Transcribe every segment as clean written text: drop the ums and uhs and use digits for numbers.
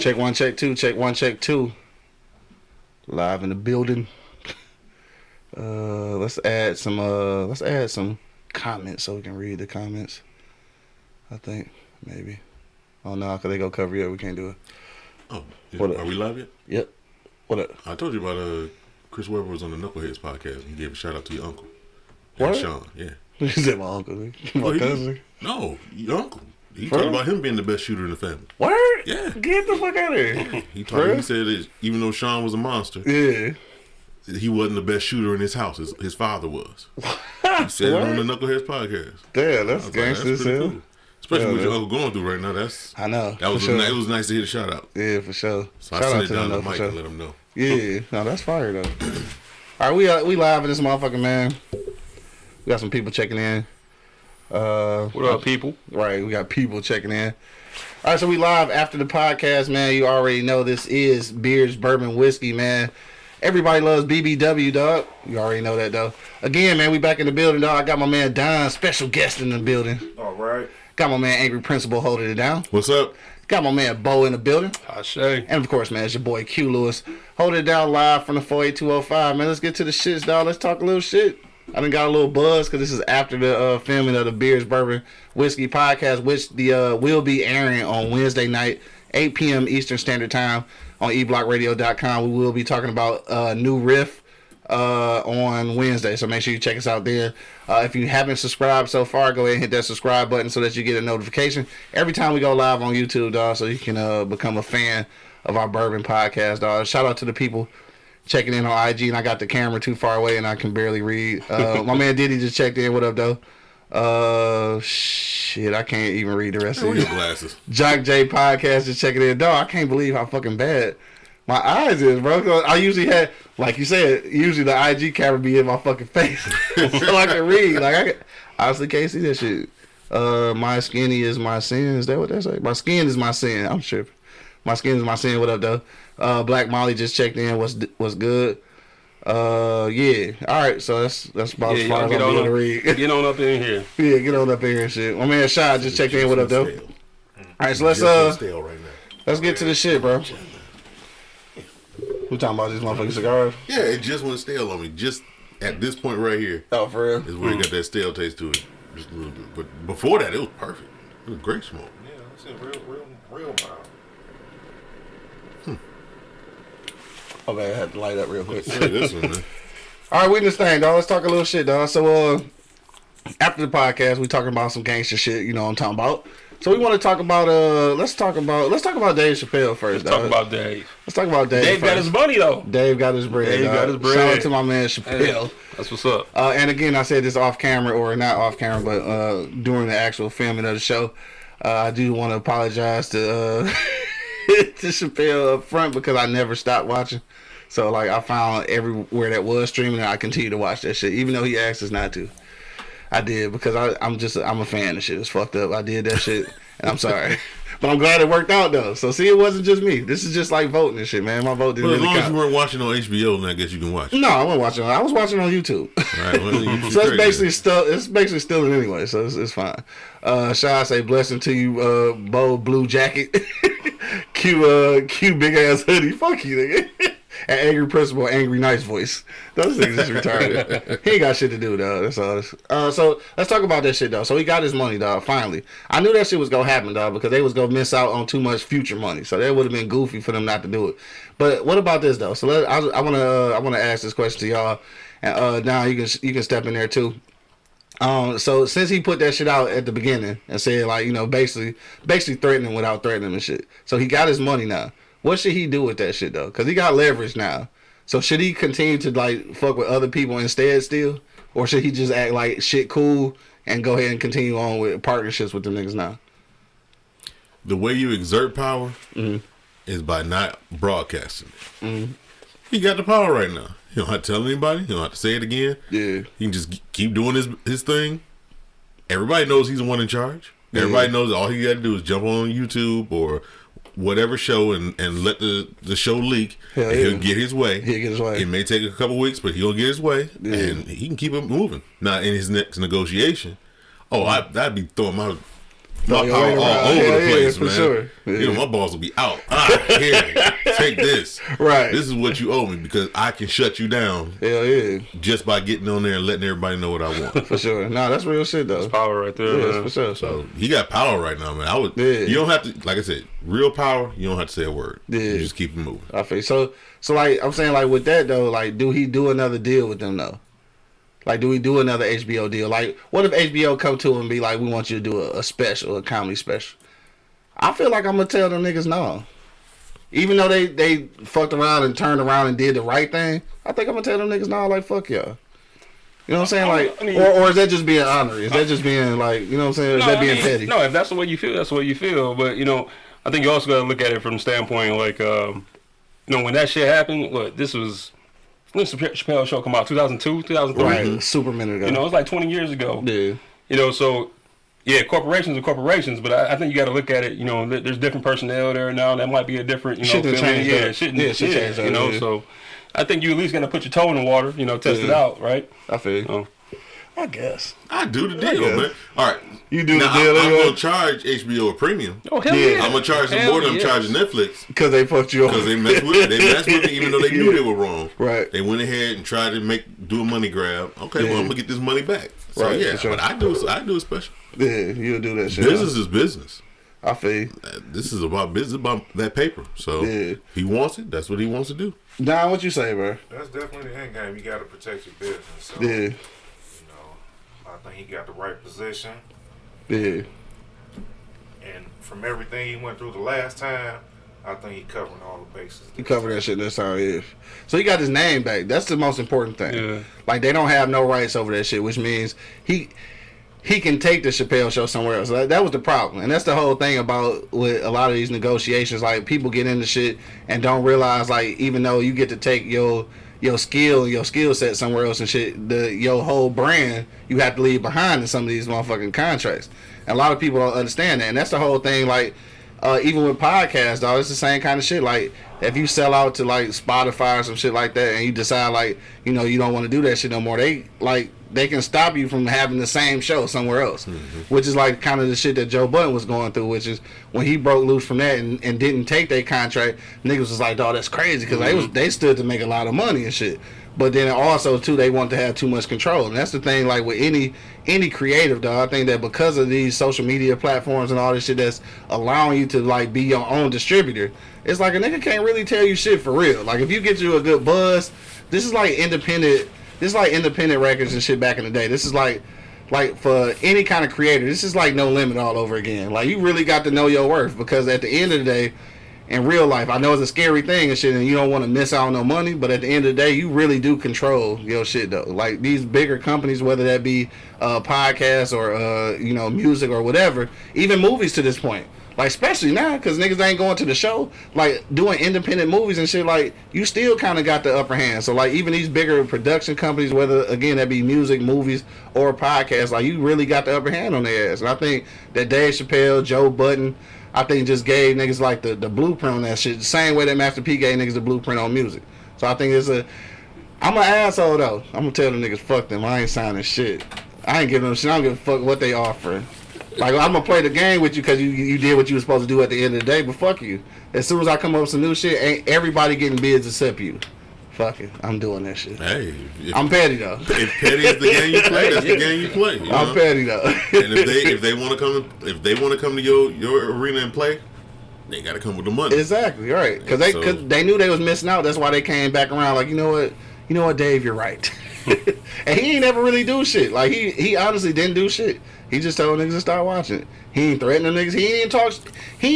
Check one, check two, check one, check two. Live in the building. Let's add some comments so we can read the comments. I think maybe. Oh no, cause they go cover you up. We can't do it. Oh, are we live yet? Yep. What up? I told you about Chris Webber was on the Knuckleheads podcast and he gave a shout out to your uncle. What? Sean, yeah. You said my uncle. My cousin. No, your uncle. He talked about him being the best shooter in the family. Word? Yeah. Get the fuck out of here. He said that even though Sean was a monster, he wasn't the best shooter in his house. His father was. He said it on the Knuckleheads podcast. Damn, that's gangster as hell. Cool. Especially what your uncle going through right now. I know. It was nice to hear the shout out. Yeah, for sure. So I sent it down to Mike and let him know. Yeah, no, that's fire though. All right, we live in this motherfucking, man. We got some people checking in. What up, people? Right, we got people checking in. All right, so we live after the podcast, man. You already know this is Beers, Bourbon, Whiskey, man. Everybody loves BBW, dog. You already know that, though. Again, man, we back in the building, dog. I got my man Don, special guest in the building. All right. Got my man Angry Principal holding it down. What's up? Got my man Bo in the building. I say. And of course, man, it's your boy Q Lewis. Holding it down live from the 48205, man. Let's get to the shits, dog. Let's talk a little shit. I done got a little buzz because this is after the filming of the Beers, Bourbon, Whiskey podcast, which will be airing on Wednesday night, 8 p.m. Eastern Standard Time on eblockradio.com. We will be talking about new riff on Wednesday, so make sure you check us out there. If you haven't subscribed so far, go ahead and hit that subscribe button so that you get a notification every time we go live on YouTube, dog, so you can become a fan of our bourbon podcast, dog. Shout out to the people checking in on IG, and I got the camera too far away and I can barely read. My man Diddy just checked in. What up, though? Shit, I can't even read the rest of your glasses. Jock J podcast just checking in. Dog, I can't believe how fucking bad my eyes is, bro. I usually had, like you said, usually the IG camera be in my fucking face so I can read. Like, I honestly can't see that shit. My skinny is my sin. Is that what they say? My skin is my sin. I'm tripping. My skin is my sin. What up, though? Black Molly just checked in. What's good? Yeah. All right. So that's about as far as I'm going to read. Get on up in here. Yeah, get on up in here and shit. My man Shad just checked in. What up, though? All right. So let's get to the shit, bro. We talking about these motherfucking cigars? Yeah, it just went stale on me. Just at this point right here. Oh, for real? Is where it got that stale taste to it. Just a little bit. But before that, it was perfect. It was great smoke. Yeah, it's real mild. Okay, I had to light up real quick. This one, man. All right, we in this thing, dog. Let's talk a little shit, dog. So, after the podcast, we talking about some gangster shit. You know what I'm talking about. So we want to talk about let's talk about Dave Chappelle first. Let's talk about Dave. Let's talk about Dave. Dave got his money though. Dave got his bread. Got his bread. Shout out to my man Chappelle. Hey, that's what's up. And again, I said this off camera, or not off camera, but during the actual filming of the show, I do want to apologize to to Chappelle up front because I never stopped watching. So like I found everywhere that was streaming, and I continue to watch that shit, even though he asked us not to. I did because I'm a fan of shit. It's fucked up. I did that shit, and I'm sorry, but I'm glad it worked out though. So see, it wasn't just me. This is just like voting and shit, man. My vote didn't really count. As long as you weren't watching on HBO, then I guess you can watch. No, I wasn't watching. I was watching on YouTube. Right, well, so it's basically stealing anyway. So it's fine. Shy say blessing to you, Bo Blue Jacket, Q big ass hoodie. Fuck you, nigga. And Angry Principal, Angry Nice Voice. Those things is retarded. He ain't got shit to do, dog. That's all. So let's talk about that shit, dog. So he got his money, dog. Finally, I knew that shit was gonna happen, dog, because they was gonna miss out on too much future money. So that would have been goofy for them not to do it. But what about this, though? So I wanna ask this question to y'all, and now you can step in there too. So since he put that shit out at the beginning and said like, you know, basically threatening without threatening and shit. So he got his money now. What should he do with that shit though? Cause he got leverage now. So should he continue to like fuck with other people instead still, or should he just act like shit cool and go ahead and continue on with partnerships with them niggas now? The way you exert power is by not broadcasting it. Mm-hmm. He got the power right now. He don't have to tell anybody. He don't have to say it again. Yeah. He can just keep doing his thing. Everybody knows he's the one in charge. Everybody knows all he got to do is jump on YouTube or whatever show and let the show leak. And he'll get his way. He'll get his way. It may take a couple weeks, but he'll get his way. Yeah. And he can keep it moving. Now, in his next negotiation, that'd be throwing my my power all over the place, for man. sure. Yeah. You know, my balls will be out. Here, take this. Right. This is what you owe me because I can shut you down. Hell yeah. Just by getting on there and letting everybody know what I want. For sure. Nah, that's real shit though. That's power right there. Yeah, Man. for sure. So he got power right now, man. You don't have to, like I said, real power. You don't have to say a word. Yeah. You just keep it moving. I feel so like I'm saying like with that though, like do he do another deal with them though? Like do we do another HBO deal? Like what if HBO come to him and be like, we want you to do a special, a comedy special? I feel like I'm gonna tell them niggas no. Even though they fucked around and turned around and did the right thing, I think I'm gonna tell them niggas no, like fuck y'all. You know what I'm saying? Like, I mean, or is that just being honorary? Is that just being like, you know what I'm saying? Is that being petty? No, if that's the way you feel, that's the way you feel. But you know, I think you also got to look at it from the standpoint like, you know, when that shit happened. When Chappelle show come out? 2002, 2003. Right, super minute ago. You know, it was like 20 years ago. Yeah. You know, so yeah, corporations are corporations, but I think you got to look at it. You know, there's different personnel there now. That might be a different, you know, Shouldn't feeling. change Yeah, that. Should change that. You know, yeah. so I think you at least got to put your toe in the water. You know, test it out, right? I feel you. So, I guess. I do the deal, man. All right. You do now, the deal I'm anyway? going to charge HBO a premium. oh hell Yeah. yeah! I'm going to charge them Hell more than I'm yes. charging Netflix. Because they fucked you Because over. they messed with me even though they knew they were wrong. Right. They went ahead and tried to do a money grab. Okay, well, I'm going to get this money back. So, Right, yeah, for sure. but I do a special. Yeah, you'll do that shit. Business is business. I feel you. This is about business, about that paper. So, Yeah. he wants it. That's what he wants to do. Don, what you say, bro? That's definitely the end game. You got to protect your business. So, Yeah. you know, I think he got the right position. Yeah. And from everything he went through the last time, I think he covering all the bases. He covered that shit this time, yeah. So he got his name back. That's the most important thing. Yeah. Like, they don't have no rights over that shit, which means he can take the Chappelle show somewhere else. That was the problem. And that's the whole thing about with a lot of these negotiations. Like, people get into shit and don't realize, like, even though you get to take your skill set somewhere else and shit, your whole brand you have to leave behind in some of these motherfucking contracts. And a lot of people don't understand that. And that's the whole thing, like, even with podcasts, dog, it's the same kind of shit. Like, if you sell out to like Spotify or some shit like that, and you decide like, you know, you don't want to do that shit no more, they can stop you from having the same show somewhere else, which is like kind of the shit that Joe Budden was going through, which is when he broke loose from that and didn't take their contract, niggas was like, dog, that's crazy, because they stood to make a lot of money and shit. But then also too, they want to have too much control, and that's the thing. Like with any creative, dog, I think that because of these social media platforms and all this shit that's allowing you to like be your own distributor, it's like a nigga can't really tell you shit for real. Like if you get you a good buzz, this is like independent. This is like independent records and shit back in the day. This is like for any kind of creator, this is like No Limit all over again. Like you really got to know your worth, because at the end of the day, in real life, I know it's a scary thing and shit, and you don't want to miss out on no money, but at the end of the day, you really do control your shit though. Like these bigger companies, whether that be podcasts or you know, music or whatever, even movies to this point. Like especially now, because niggas ain't going to the show. Like doing independent movies and shit, like you still kind of got the upper hand. So like even these bigger production companies, whether again that be music, movies, or podcasts, like you really got the upper hand on their ass. And I think that Dave Chappelle, Joe Budden, I think just gave niggas like the blueprint on that shit. The same way that Master P gave niggas the blueprint on music. So I think I'm an asshole though. I'm gonna tell them niggas fuck them. I ain't signing shit. I ain't giving them shit. I don't give a fuck what they offering. Like I'm gonna play the game with you because you did what you were supposed to do at the end of the day. But fuck you. As soon as I come up with some new shit, ain't everybody getting bids except you. Fuck it. I'm doing that shit. Hey, I'm petty though. If petty is the game you play, that's the game you play. You know? I'm petty though. And if they want to come to your arena and play, they got to come with the money. Exactly right. Because they knew they was missing out. That's why they came back around. Like you know what, Dave, you're right. And he ain't ever really do shit. Like he honestly didn't do shit. He just told niggas to start watching. He ain't threaten them niggas. He ain't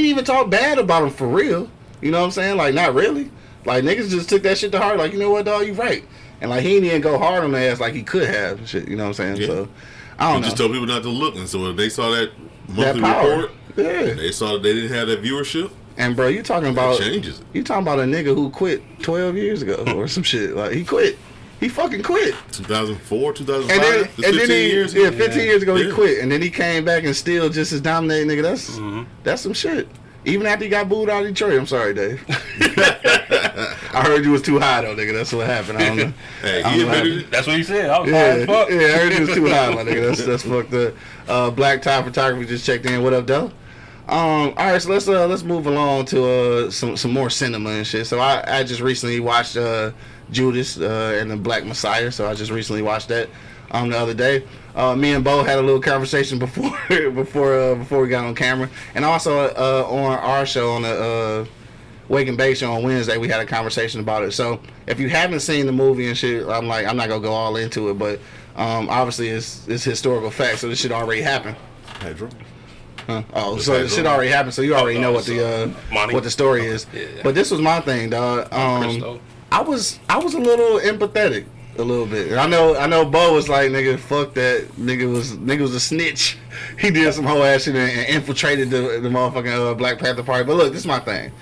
even talk bad about them for real. You know what I'm saying? Like not really. Like niggas just took that shit to heart. Like you know what, dog, you right. And like he didn't even go hard on their ass like he could have. And shit. You know what I'm saying? Yeah. So I don't know. Just told people not to look, and so if they saw that That monthly power. report, Yeah. they saw that they didn't have that viewership. And bro, you talking about changes it. You talking about a nigga who quit 12 years ago or some shit. Like he quit. He fucking quit. 2004, 2005, And then, 15 years. Yeah, 15 years ago he Yeah. quit, and then he came back and still just as dominating, nigga. That's some shit. Even after he got booed out of Detroit. I'm sorry, Dave. I heard you was too high though, nigga. That's what happened. I don't know. Hey, he admitted it. That's what he said. I was high Yeah, as fuck. yeah, I heard you was too high, my nigga. That's fucked up. Black Tie Photography just checked in. What up, though? All right, so let's move along to some more cinema and shit. So I just recently watched Judas and the Black Messiah. So I just recently watched that the other day. Me and Bo had a little conversation before we got on camera, and also on our show on the Wake and Bake show on Wednesday, we had a conversation about it. So if you haven't seen the movie and shit, I'm not gonna go all into it, but obviously it's historical fact, so this shit already happened. Hey, Drew. Huh? Oh, so the shit already happened, so you already know what the story is. Yeah. But this was my thing, dog. I was a little empathetic, a little bit. And I know Bo was like, nigga, fuck that. Nigga was a snitch. He did some whole ass shit and infiltrated the motherfucking Black Panther Party. But look, this is my thing.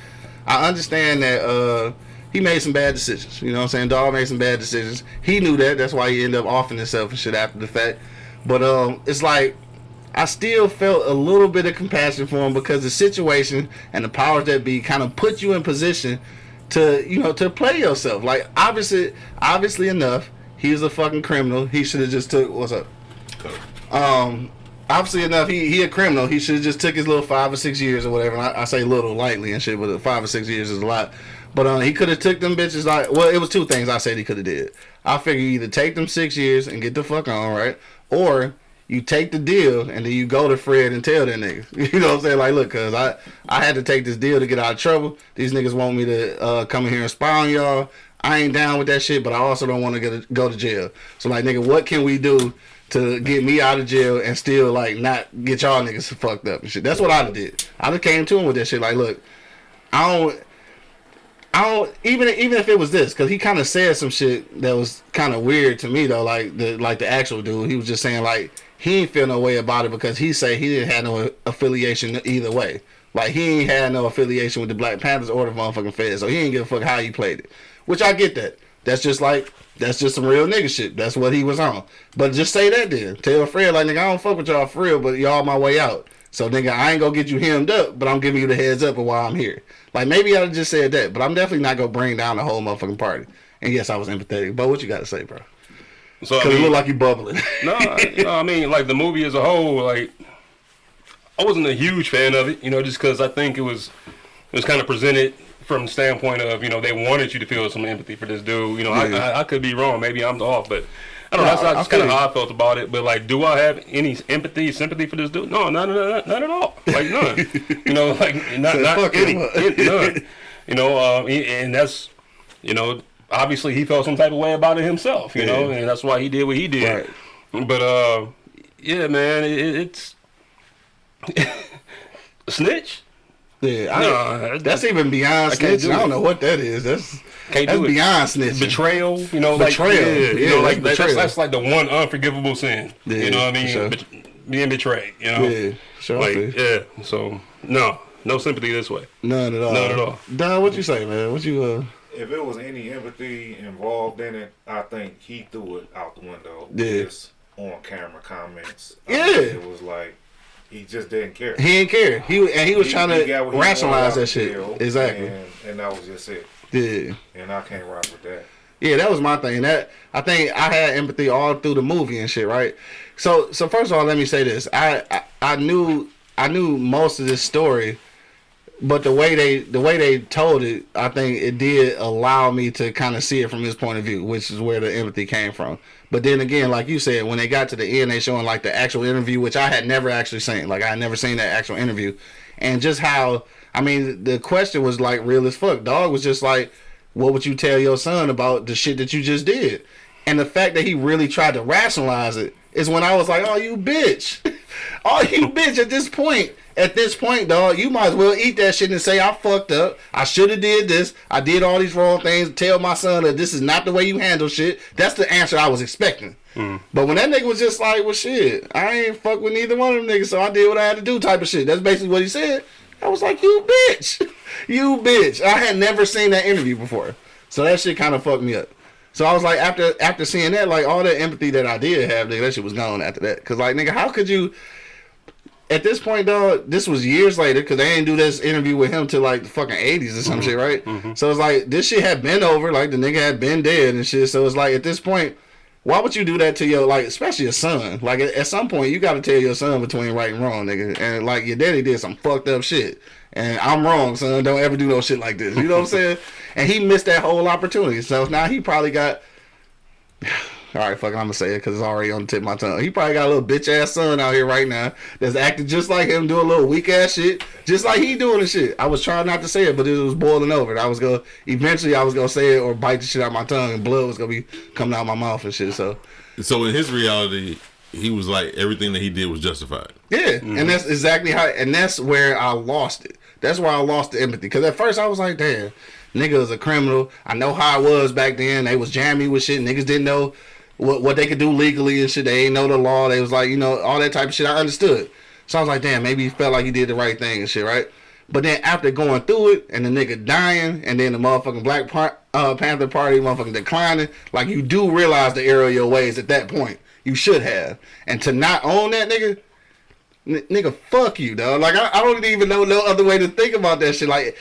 I understand that he made some bad decisions. You know what I'm saying? Dog made some bad decisions. He knew that. That's why he ended up offing himself and shit after the fact. But it's like, I still felt a little bit of compassion for him because the situation and the powers that be kind of put you in position to play yourself. Like, obviously enough, he's a fucking criminal. He should have just took, what's up? Obviously enough, he a criminal. He should have just took his little 5 or 6 years or whatever. And I say little lightly and shit, but 5 or 6 years is a lot. But he could have took them bitches like, well, it was two things I said he could have did. I figure you either take them 6 years and get the fuck on, right? Or you take the deal and then you go to Fred and tell that niggas. You know what I'm saying? Like, look, cuz I had to take this deal to get out of trouble. These niggas want me to come in here and spy on y'all. I ain't down with that shit, but I also don't want to go to jail. So, like, nigga, what can we do to get me out of jail and still, like, not get y'all niggas fucked up and shit? That's what I did. I just came to him with that shit. Like, look, I don't even if it was this, because he kind of said some shit that was kind of weird to me, though, like the actual dude. He was just saying, like, he ain't feel no way about it because he say he didn't have no affiliation either way. Like, he ain't had no affiliation with the Black Panthers or the motherfucking Feds, so he ain't give a fuck how he played it. Which I get that. That's just some real nigga shit. That's what he was on. But just say that then. Tell Fred, like, nigga, I don't fuck with y'all for real, but y'all my way out. So, nigga, I ain't gonna get you hemmed up, but I'm giving you the heads up of why I'm here. Like, maybe I'd just said that, but I'm definitely not gonna bring down the whole motherfucking party. And yes, I was empathetic. But what you gotta say, bro? So, because it look like you bubbling. No, I mean, like, the movie as a whole, like, I wasn't a huge fan of it, just because I think it was kind of presented from the standpoint of, they wanted you to feel some empathy for this dude. I could be wrong. Maybe I'm off, but I don't know. That's kind of how I felt about it. But, like, do I have any sympathy for this dude? No, not at all. Like, none. Like, not any. None. And that's, obviously he felt some type of way about it himself, and that's why he did what he did. Right. But, yeah, man, it's snitch. Yeah, that's even beyond snitching. I don't know what that is. That's beyond snitching. Betrayal, betrayal. That's like the one unforgivable sin. Yeah, you know what I mean? Sure. Being betrayed. Yeah, sure. Like, yeah. So no sympathy this way. None at all. Don, what you say, man? What you If it was any empathy involved in it, I think he threw it out the window. Yeah. Just on camera comments. Yeah. It was like, he just didn't care. He didn't care. He was trying to rationalize that shit. Exactly. And that was just it. Yeah. And I can't rock with that. Yeah, that was my thing. That I think I had empathy all through the movie and shit, right? So first of all, let me say this. I knew most of this story, but the way they told it, I think it did allow me to kind of see it from his point of view, which is where the empathy came from. But then again, like you said, when they got to the end, they showing like the actual interview, which I had never actually seen. Like, I had never seen that actual interview. And just how, I mean, the question was like real as fuck. Dog was just like, what would you tell your son about the shit that you just did? And the fact that he really tried to rationalize it is when I was like, oh, you bitch. Oh, you bitch. At this point, dog, you might as well eat that shit and say, I fucked up. I should have did this. I did all these wrong things. Tell my son that this is not the way you handle shit. That's the answer I was expecting. But when that nigga was just like, well, shit, I ain't fuck with neither one of them niggas, so I did what I had to do type of shit. That's basically what he said. I was like, you bitch. You bitch. I had never seen that interview before. So that shit kind of fucked me up. So I was like, after seeing that, like, all that empathy that I did have, nigga, that shit was gone after that. Because, like, nigga, how could you... at this point, dog, this was years later because they didn't do this interview with him till like the fucking 80s or some shit, right? So it's like this shit had been over, like the nigga had been dead and shit. So it's like at this point, why would you do that to your, like, especially your son? Like at some point, you got to tell your son between right and wrong, nigga. And like your daddy did some fucked up shit, and I'm wrong, son. Don't ever do no shit like this. You know what I'm saying? And he missed that whole opportunity. So now he probably got. All right, fuck it, I'm gonna say it because it's already on the tip of my tongue. He probably got a little bitch ass son out here right now that's acting just like him, doing a little weak ass shit, just like he doing the shit. I was trying not to say it, but it was boiling over. Eventually I was gonna say it or bite the shit out of my tongue, and blood was gonna be coming out of my mouth and shit. So in his reality, he was like everything that he did was justified. Yeah, and that's exactly how, and that's where I lost it. That's where I lost the empathy because at first I was like, damn, nigga was a criminal. I know how I was back then. They was jammy with shit. Niggas didn't know what they could do legally and shit. They ain't know the law. They was like, you know, all that type of shit. I understood. So I was like, damn, maybe he felt like he did the right thing and shit, right? But then after going through it and the nigga dying and then the motherfucking Black Panther Party motherfucking declining, like you do realize the error of your ways at that point. You should have. And to not own that nigga, fuck you, dog. Like I don't even know no other way to think about that shit. Like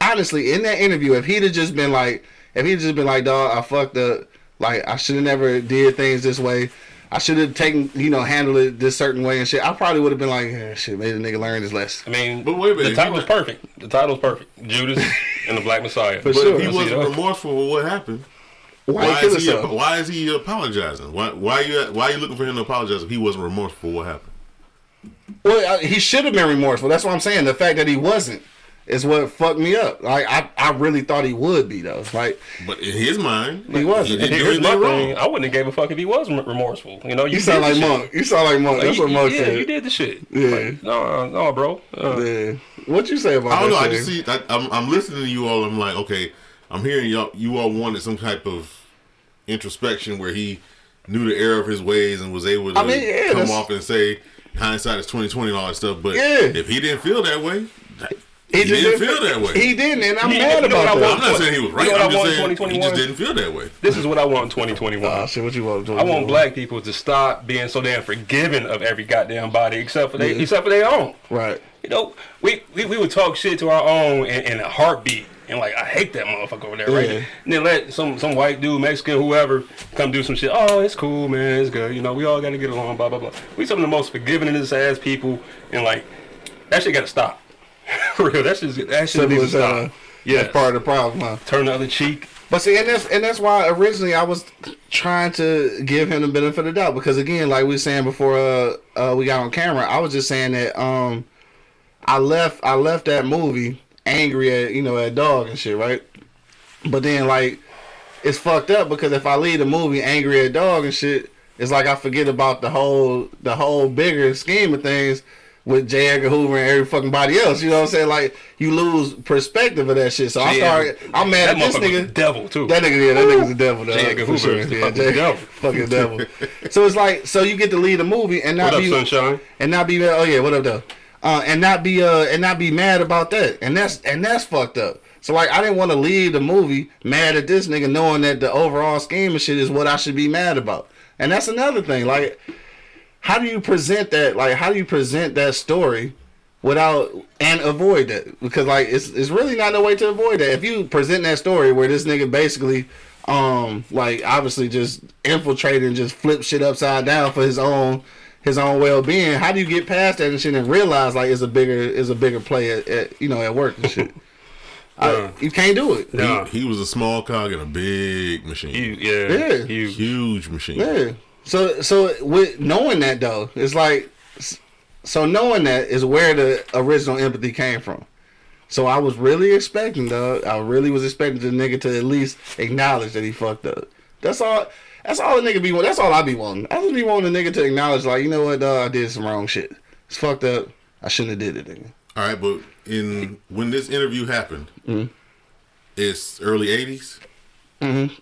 honestly, in that interview, if he'd have just been like, dog, I fucked up. Like, I should have never did things this way. I should have handled it this certain way and shit. I probably would have been like, shit, maybe the nigga learned his lesson. I mean, but wait a minute, the title's perfect. The title's perfect. Judas and the Black Messiah. For but sure. if he wasn't remorseful for what happened, why is he apologizing? Why are you looking for him to apologize if he wasn't remorseful for what happened? Well, he should have been remorseful. That's what I'm saying. The fact that he wasn't is what fucked me up. Like I really thought he would be though. Like, but in his mind, he wasn't. And here's my thing: I wouldn't have gave a fuck if he was remorseful. You know, you sound like Monk. You sound like Monk. That's what Monk said. Yeah, you did the shit. Yeah. Like, no, bro. Yeah. What you say about that? I don't know. I just see. I'm listening to you all. I'm like, okay, I'm hearing y'all. You all wanted some type of introspection where he knew the error of his ways and was able to come off and say hindsight is 20/20 and all that stuff. But if he didn't feel that way. He didn't feel that way. He didn't, and I'm mad about that. I'm not saying he was right. I'm just saying he just didn't feel that way. This is what I want in 2021. Oh, shit, what you want? I want black people to stop being so damn forgiving of every goddamn body except for their own. Right. You know, we would talk shit to our own in a heartbeat. And like, I hate that motherfucker over there, right? And then let some white dude, Mexican, whoever, come do some shit. Oh, it's cool, man. It's good. You know, we all got to get along, blah, blah, blah. We some of the most forgiving in this ass people. And like, that shit got to stop. For real, that shit needs to stop. That's part of the problem, huh? Turn the other cheek. But see, and that's why originally I was trying to give him the benefit of the doubt. Because again, like we were saying before we got on camera, I was just saying that I left that movie angry at Dog and shit, right? But then like it's fucked up because if I leave the movie angry at Dog and shit, it's like I forget about the whole bigger scheme of things with J. Edgar Hoover and every fucking body else. You know what I'm saying? Like you lose perspective of that shit. So I'm mad at this nigga. Devil too. That nigga's a devil. J. Edgar Hoover is the fucking devil. Fucking devil. So it's like, so you get to lead the movie and not be sunshine? And not be oh yeah, what up though? And not be mad about that. And that's fucked up. So like I didn't want to leave the movie mad at this nigga knowing that the overall scheme of shit is what I should be mad about. And that's another thing. Like how do you present that? Like how do you present that story without and avoid that? Because like it's really not no way to avoid that. If you present that story where this nigga basically like obviously just infiltrated and just flip shit upside down for his own well-being, how do you get past that and shit and realize like it's a bigger play at work and shit? You can't do it. No. He was a small cog in a big machine. Huge machine. Yeah. So with knowing that though, it's like, so knowing that is where the original empathy came from. So I was really expecting I really was expecting the nigga to at least acknowledge that he fucked up. That's all the nigga be wanting. That's all I be wanting. I just be wanting the nigga to acknowledge, like, you know what, I did some wrong shit. It's fucked up. I shouldn't have did it, nigga. All right, but when this interview happened, it's early 80s? Mm-hmm.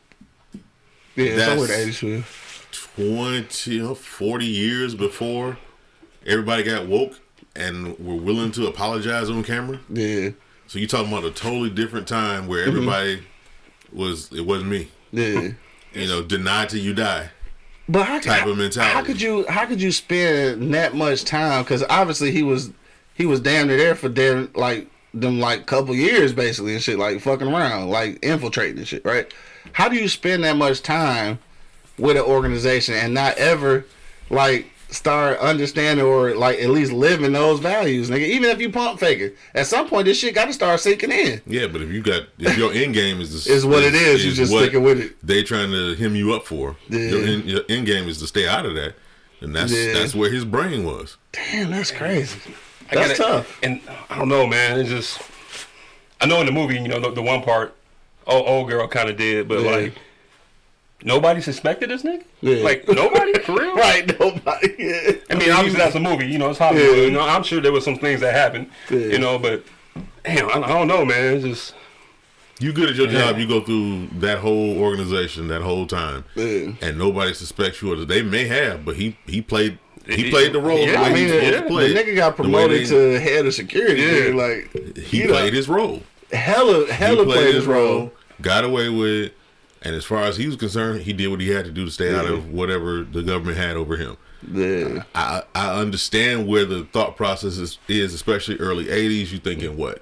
Yeah, that's somewhere in the 80s. 40 years before everybody got woke and were willing to apologize on camera. Yeah. So you talking about a totally different time where everybody it wasn't me. Yeah. Deny till you die. But type of mentality. How could you spend that much time? Because obviously he was damn near there for them couple years basically and shit, like fucking around, like infiltrating and shit, right? How do you spend that much time with an organization and not ever like start understanding or like at least living those values, nigga? Even if you pump faking, at some point this shit got to start sinking in. Yeah, but if your end game is what it is, you just sticking with it. They trying to hem you up for. Yeah. Your end game is to stay out of that, and that's where his brain was. Damn, that's crazy. That's tough. And I don't know, man. It's just, I know in the movie, you know, the one part, old girl kind of did, but like, nobody suspected this nigga? Yeah. Like, nobody? For real? Right, nobody. Yeah. I mean, obviously that's a movie, you know, it's Hollywood. You know, I'm sure there was some things that happened, you know, but damn, I don't know, man. It's just. You good at your job, you go through that whole organization that whole time, and nobody suspects you. Or they may have, but he played the role. Yeah, I mean, the nigga got promoted to head of security. Yeah. Like he played his role. Hella played his role. Got away with it, and as far as he was concerned, he did what he had to do to stay out of whatever the government had over him. Yeah. I understand where the thought process is, especially early '80s. You thinking what?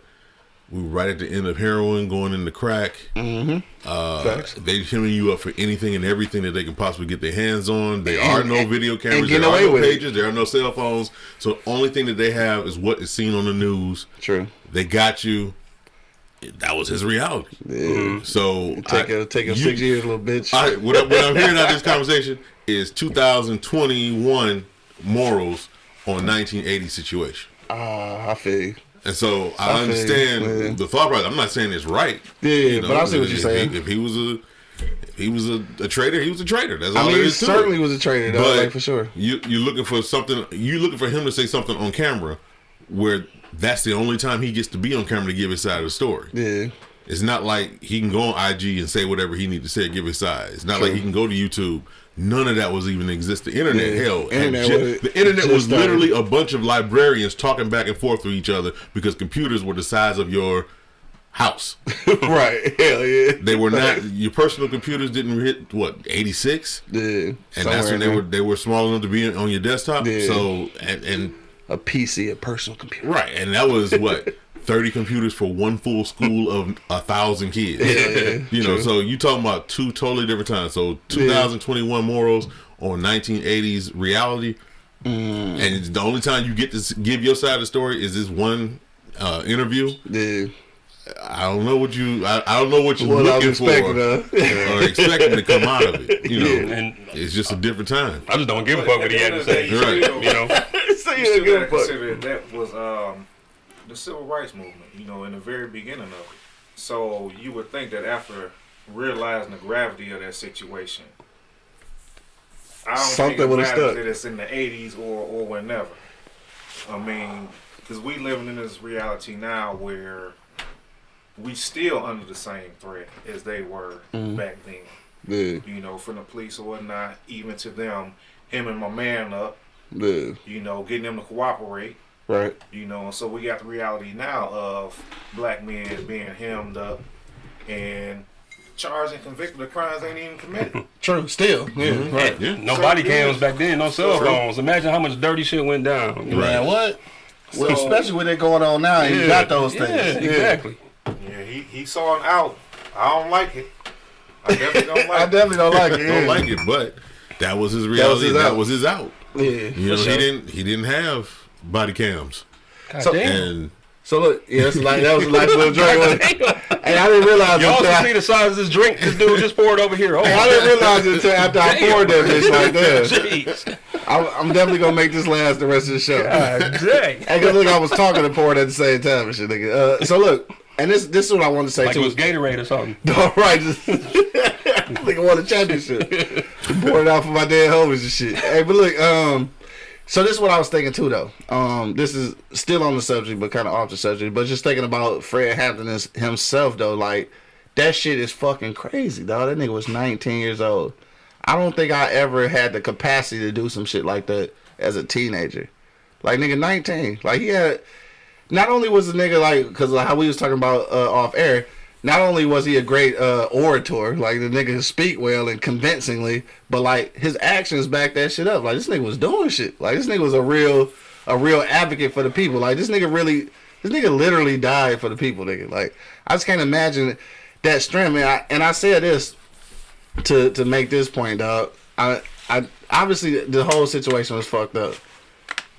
We were right at the end of heroin, going into crack. Mm-hmm. They hemming you up for anything and everything that they can possibly get their hands on. There are no video cameras. There are no pages. There are no cell phones. So the only thing that they have is what is seen on the news. True. They got you. That was his reality. Yeah. So take him 6 years, little bitch. What I'm hearing out of this conversation is 2021 morals on 1980 situation. I feel you. And so I understand the thought process. I'm not saying it's right. Yeah, you know, but I see what you're saying. If he was a traitor, he was a traitor. That's all. I mean, he certainly was a traitor, though, like, for sure. You're looking for something. You're looking for him to say something on camera, where that's the only time he gets to be on camera to give his side of the story. Yeah. It's not like he can go on IG and say whatever he needs to say, give his side. It's not like he can go to YouTube. None of that was even exist. The internet, hell, the internet was literally a bunch of librarians talking back and forth with each other because computers were the size of your house. Right, hell yeah. They were not. Your personal computers didn't hit 86. Yeah, and that's when they were small enough to be on your desktop. Yeah. So and a PC, a personal computer. Right, and that was what. 30 computers for one full school of 1,000 kids. Yeah, you know, so you talking about two totally different times. So 2021 morals on 1980s reality, and the only time you get to give your side of the story is this one interview. Yeah. I don't know what you. I don't know what you're looking for or expecting to come out of it. You know, and it's just a different time. I just don't give a fuck what he had to say. Right? You know, so you still gotta consider that was the civil rights movement, you know, in the very beginning of it. So you would think that after realizing the gravity of that situation, I don't think it matters that it's in the 80s or whenever. I mean, because we living in this reality now where we still under the same threat as they were back then. Yeah. Mm-hmm. You know, from the police or whatnot, even to them, hemming my man up. Yeah. You know, getting them to cooperate. Right. You know, so we got the reality now of black men being hemmed up and charged and convicted of crimes they ain't even committed. True, still. Yeah, right. Yeah. No body cams back then, no cell phones. Imagine how much dirty shit went down. Right. Man, what? Well, especially with it going on now, you got those things. Yeah, exactly. Yeah, he saw an out. I don't like it. I definitely don't like it. I definitely don't like it. Don't like it, but that was his reality. That was his out. Yeah. You know, he didn't have body cams. So look, that was a nice little drink. And I didn't realize you also see the size of this drink this dude just poured over here. Oh, I didn't realize it until after I poured that bitch like that. I'm definitely gonna make this last the rest of the show. God dang. Hey, cause look, I was talking and pouring at the same time and shit, nigga. So look, and this is what I wanted to say like too. It was Gatorade or something. All right, nigga won a championship. Poured it out for my dead homies and shit. Hey, but look, so this is what I was thinking too, though. This is still on the subject, but kind of off the subject. But just thinking about Fred Hampton himself, though, like that shit is fucking crazy, dog. That nigga was 19 years old. I don't think I ever had the capacity to do some shit like that as a teenager. Like nigga, 19. Like he had. Not only was the nigga like, because how we was talking about off air, not only was he a great orator, like the nigga could speak well and convincingly, but like his actions back that shit up. Like this nigga was doing shit. Like this nigga was a real advocate for the people. Like this nigga literally died for the people, nigga. Like I just can't imagine that strength. And I say this to make this point, dog. I obviously the whole situation was fucked up,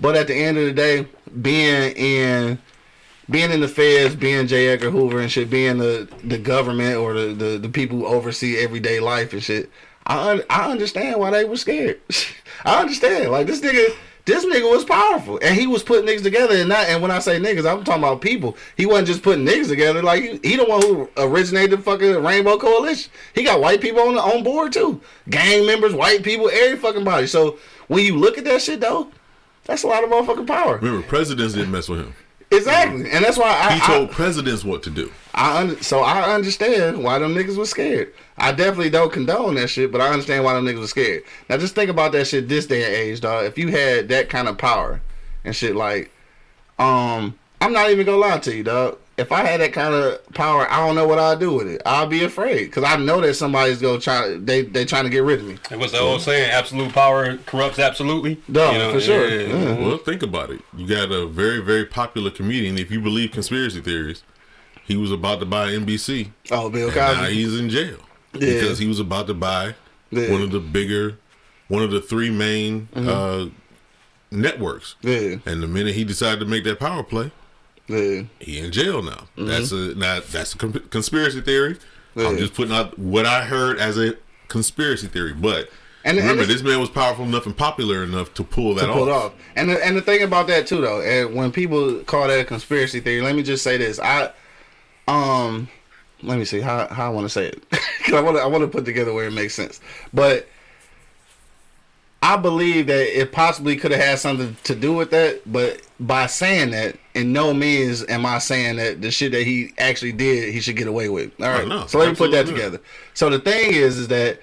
but at the end of the day, being in the feds, being J. Edgar Hoover and shit, being the government or the people who oversee everyday life and shit, I understand why they were scared. I understand. Like this nigga was powerful and he was putting niggas together and when I say niggas, I'm talking about people. He wasn't just putting niggas together. Like he the one who originated the fucking Rainbow Coalition. He got white people on board too. Gang members, white people, every fucking body. So when you look at that shit though, that's a lot of motherfucking power. Remember, presidents didn't mess with him. Exactly, and that's why he told presidents what to do. So I understand why them niggas was scared. I definitely don't condone that shit, but I understand why them niggas was scared. Now just think about that shit this day and age, dog. If you had that kind of power and shit, like, I'm not even gonna lie to you, dog. If I had that kind of power, I don't know what I'd do with it. I'll be afraid because I know that somebody's gonna try. They trying to get rid of me. And what's the old saying? Absolute power corrupts absolutely. No, for sure. Yeah. Well, think about it. You got a very, very popular comedian. If you believe conspiracy theories, he was about to buy NBC. Oh, Bill Cosby. Now he's in jail because he was about to buy one of the three main networks. Yeah. And the minute he decided to make that power play. Yeah. He in jail now. Mm-hmm. That's a conspiracy theory. Yeah. I'm just putting out what I heard as a conspiracy theory. But remember, this man was powerful enough and popular enough to pull that off. And the thing about that too, though, and when people call that a conspiracy theory, let me just say this. Let me see how I want to say it because I want to put together where it makes sense. But I believe that it possibly could have had something to do with that, but by saying that, in no means am I saying that the shit that he actually did, he should get away with. All right, so let me put that together. So the thing is that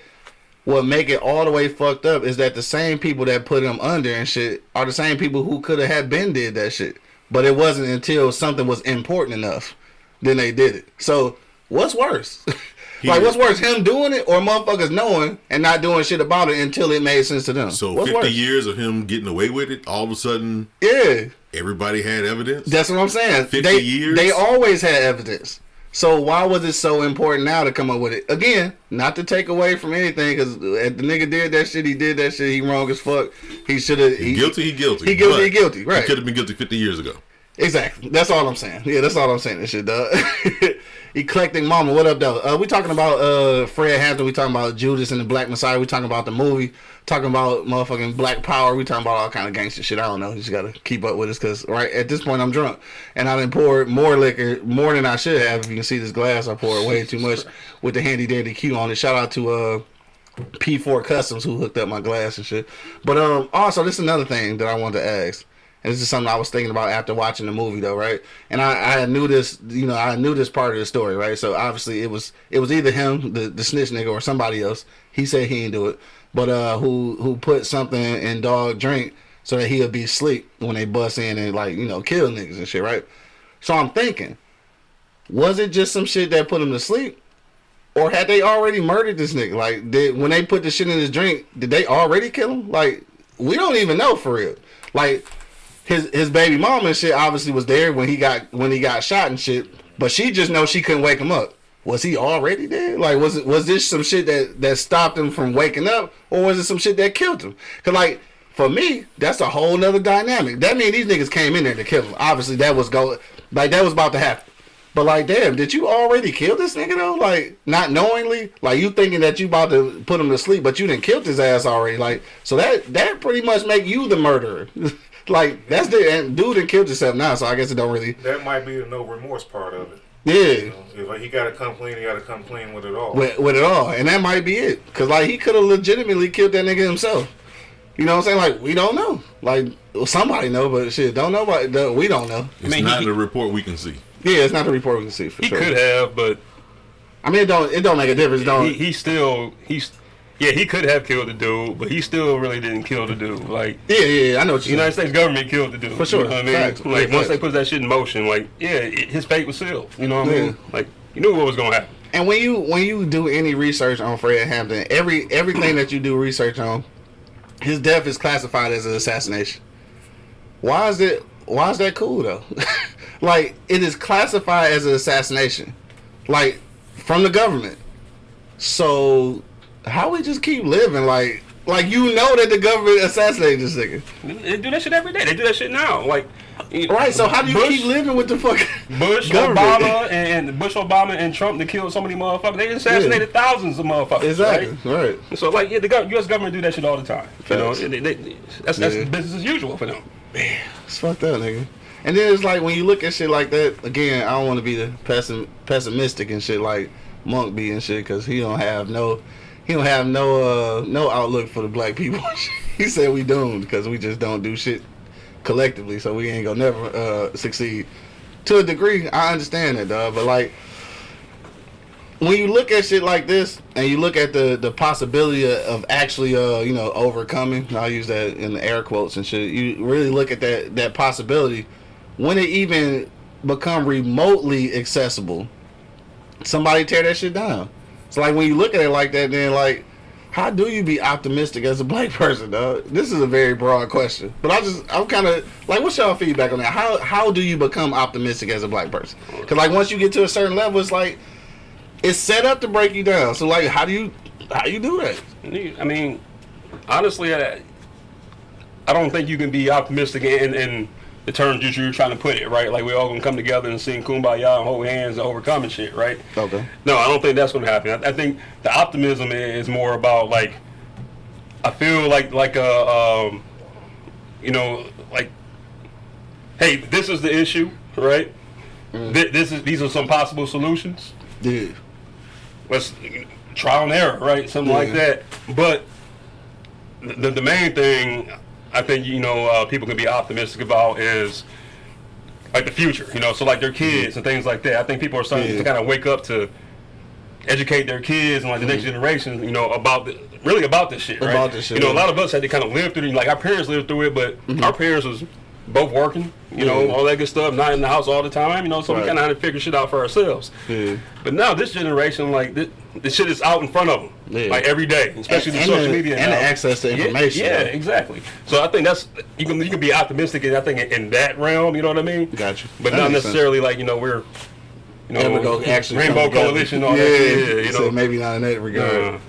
what make it all the way fucked up is that the same people that put him under and shit are the same people who could have been did that shit, but it wasn't until something was important enough then they did it. So what's worse? What's worse, him doing it or motherfuckers knowing and not doing shit about it until it made sense to them? So what's 50 worse? Years of him getting away with it, all of a sudden, everybody had evidence? That's what I'm saying. 50 years? They always had evidence. So why was it so important now to come up with it? Again, not to take away from anything, because the nigga did that shit, he wrong as fuck. He should have... Guilty. He guilty, right. He could have been guilty 50 years ago. Exactly. That's all I'm saying. Yeah, that's all I'm saying. This shit, dog. Eclectic Mama, what up, though? We talking about Fred Hampton. We talking about Judas and the Black Messiah. We talking about the movie. Talking about motherfucking Black Power. We talking about all kind of gangster shit. I don't know. You just gotta keep up with us because right at this point I'm drunk and I done poured more liquor, more than I should have. If you can see this glass, I poured way too much with the handy dandy Q on it. Shout out to P4 Customs who hooked up my glass and shit. But also this is another thing that I wanted to ask. And this is something I was thinking about after watching the movie, though, right? And I knew this, I knew this part of the story, right? So obviously it was either him, the snitch nigga, or somebody else. He said he didn't do it, but who put something in dog drink so that he'll be asleep when they bust in and kill niggas and shit, right? So I'm thinking, was it just some shit that put him to sleep, or had they already murdered this nigga? Like, when they put the shit in his drink, did they already kill him? Like, we don't even know for real. Like. His baby mama and shit obviously was there when he got shot and shit, but she just knows she couldn't wake him up. Was he already dead? Like, was this some shit that stopped him from waking up, or was it some shit that killed him? Cause for me, that's a whole nother dynamic. That means these niggas came in there to kill him. Obviously, that was about to happen. But damn, did you already kill this nigga though? Like, not knowingly, you thinking that you about to put him to sleep, but you done killed his ass already. Like, so that pretty much make you the murderer. Like, that's and dude that killed himself now, so I guess it don't really... That might be the no remorse part of it. Yeah. If he got to come clean, he got to come clean with it all. With it all. And that might be it. Because, he could have legitimately killed that nigga himself. You know what I'm saying? We don't know. Somebody know, but shit, don't know. We don't know. It's not the report we can see. Yeah, it's not the report we can see, for sure. He could have, but... I mean, it don't make a difference. He could have killed the dude, but he still really didn't kill the dude. I know what you're United States government killed the dude. For sure. You know what I mean? Once they put that shit in motion, his fate was sealed. You know what I mean? You knew what was gonna happen. And when you do any research on Fred Hampton, everything that you do research on, his death is classified as an assassination. Why is that cool though? Like, it is classified as an assassination, like, from the government. So how we just keep living like you know that the government assassinated this nigga? They do that shit every day. They do that shit now. Like, right. So how do you keep living with the fucking Bush, Obama, and Trump that killed so many motherfuckers? They assassinated thousands of motherfuckers. Exactly. Right. So like, the U.S. government do that shit all the time. You know, that's business as usual for them. Man, it's fucked up, nigga. And then it's like when you look at shit like that again. I don't want to be the pessimistic and shit like Monk be and shit, because he don't have no outlook for the black people. He said we doomed because we just don't do shit collectively, so we ain't gonna never succeed. To a degree, I understand that, dog. But like, when you look at shit like this and you look at the possibility of actually overcoming, I'll use that in the air quotes and shit, you really look at that possibility. When it even become remotely accessible, somebody tear that shit down. So like, when you look at it like that, then like, how do you be optimistic as a black person, dog? This is a very broad question, but I'm kind of like, what's y'all feedback on that? How do you become optimistic as a black person? Because like, once you get to a certain level, it's like, it's set up to break you down. So like, how do you do that? I mean, honestly, I don't think you can be optimistic in the terms that you're trying to put it, right? Like, we all gonna come together and sing Kumbaya and hold hands and overcome and shit, right? Okay. No, I don't think that's gonna happen. I think the optimism is more about, like, I feel like hey, this is the issue, right? These are some possible solutions. Yeah. Let's trial and error, right? Something like that. But the main thing I think, people can be optimistic about is like the future, so like their kids and things like that. I think people are starting to kind of wake up to educate their kids and like the next generation, about this shit, right? About this shit, a lot of us had to kind of live through it. Like, our parents lived through it, but our parents was both working, all that good stuff, not in the house all the time, so we kind of had to figure shit out for ourselves. Yeah. But now this generation, like, this shit is out in front of them, like, every day, especially the social media and the access to information. Yeah, exactly. So I think that's, you can be optimistic, I think, in that realm, you know what I mean? Gotcha. But not necessarily like, we're, actually Rainbow Coalition, all that. Yeah, so maybe not in that regard.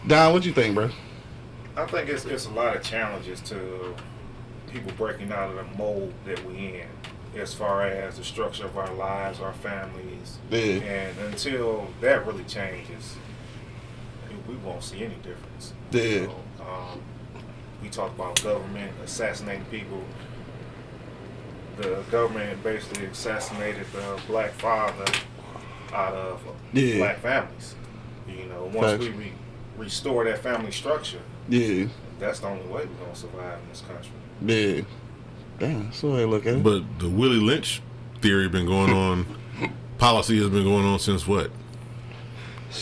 Don, what you think, bro? I think it's a lot of challenges to people breaking out of the mold that we in, as far as the structure of our lives, our families, and until that really changes, we won't see any difference. We talk about government assassinating people. The government basically assassinated the black father out of black families. Once we restore that family structure, that's the only way we're gonna survive in this country. Yeah. Damn, that's the way I look at it. But the Willie Lynch theory been going on, policy has been going on since what?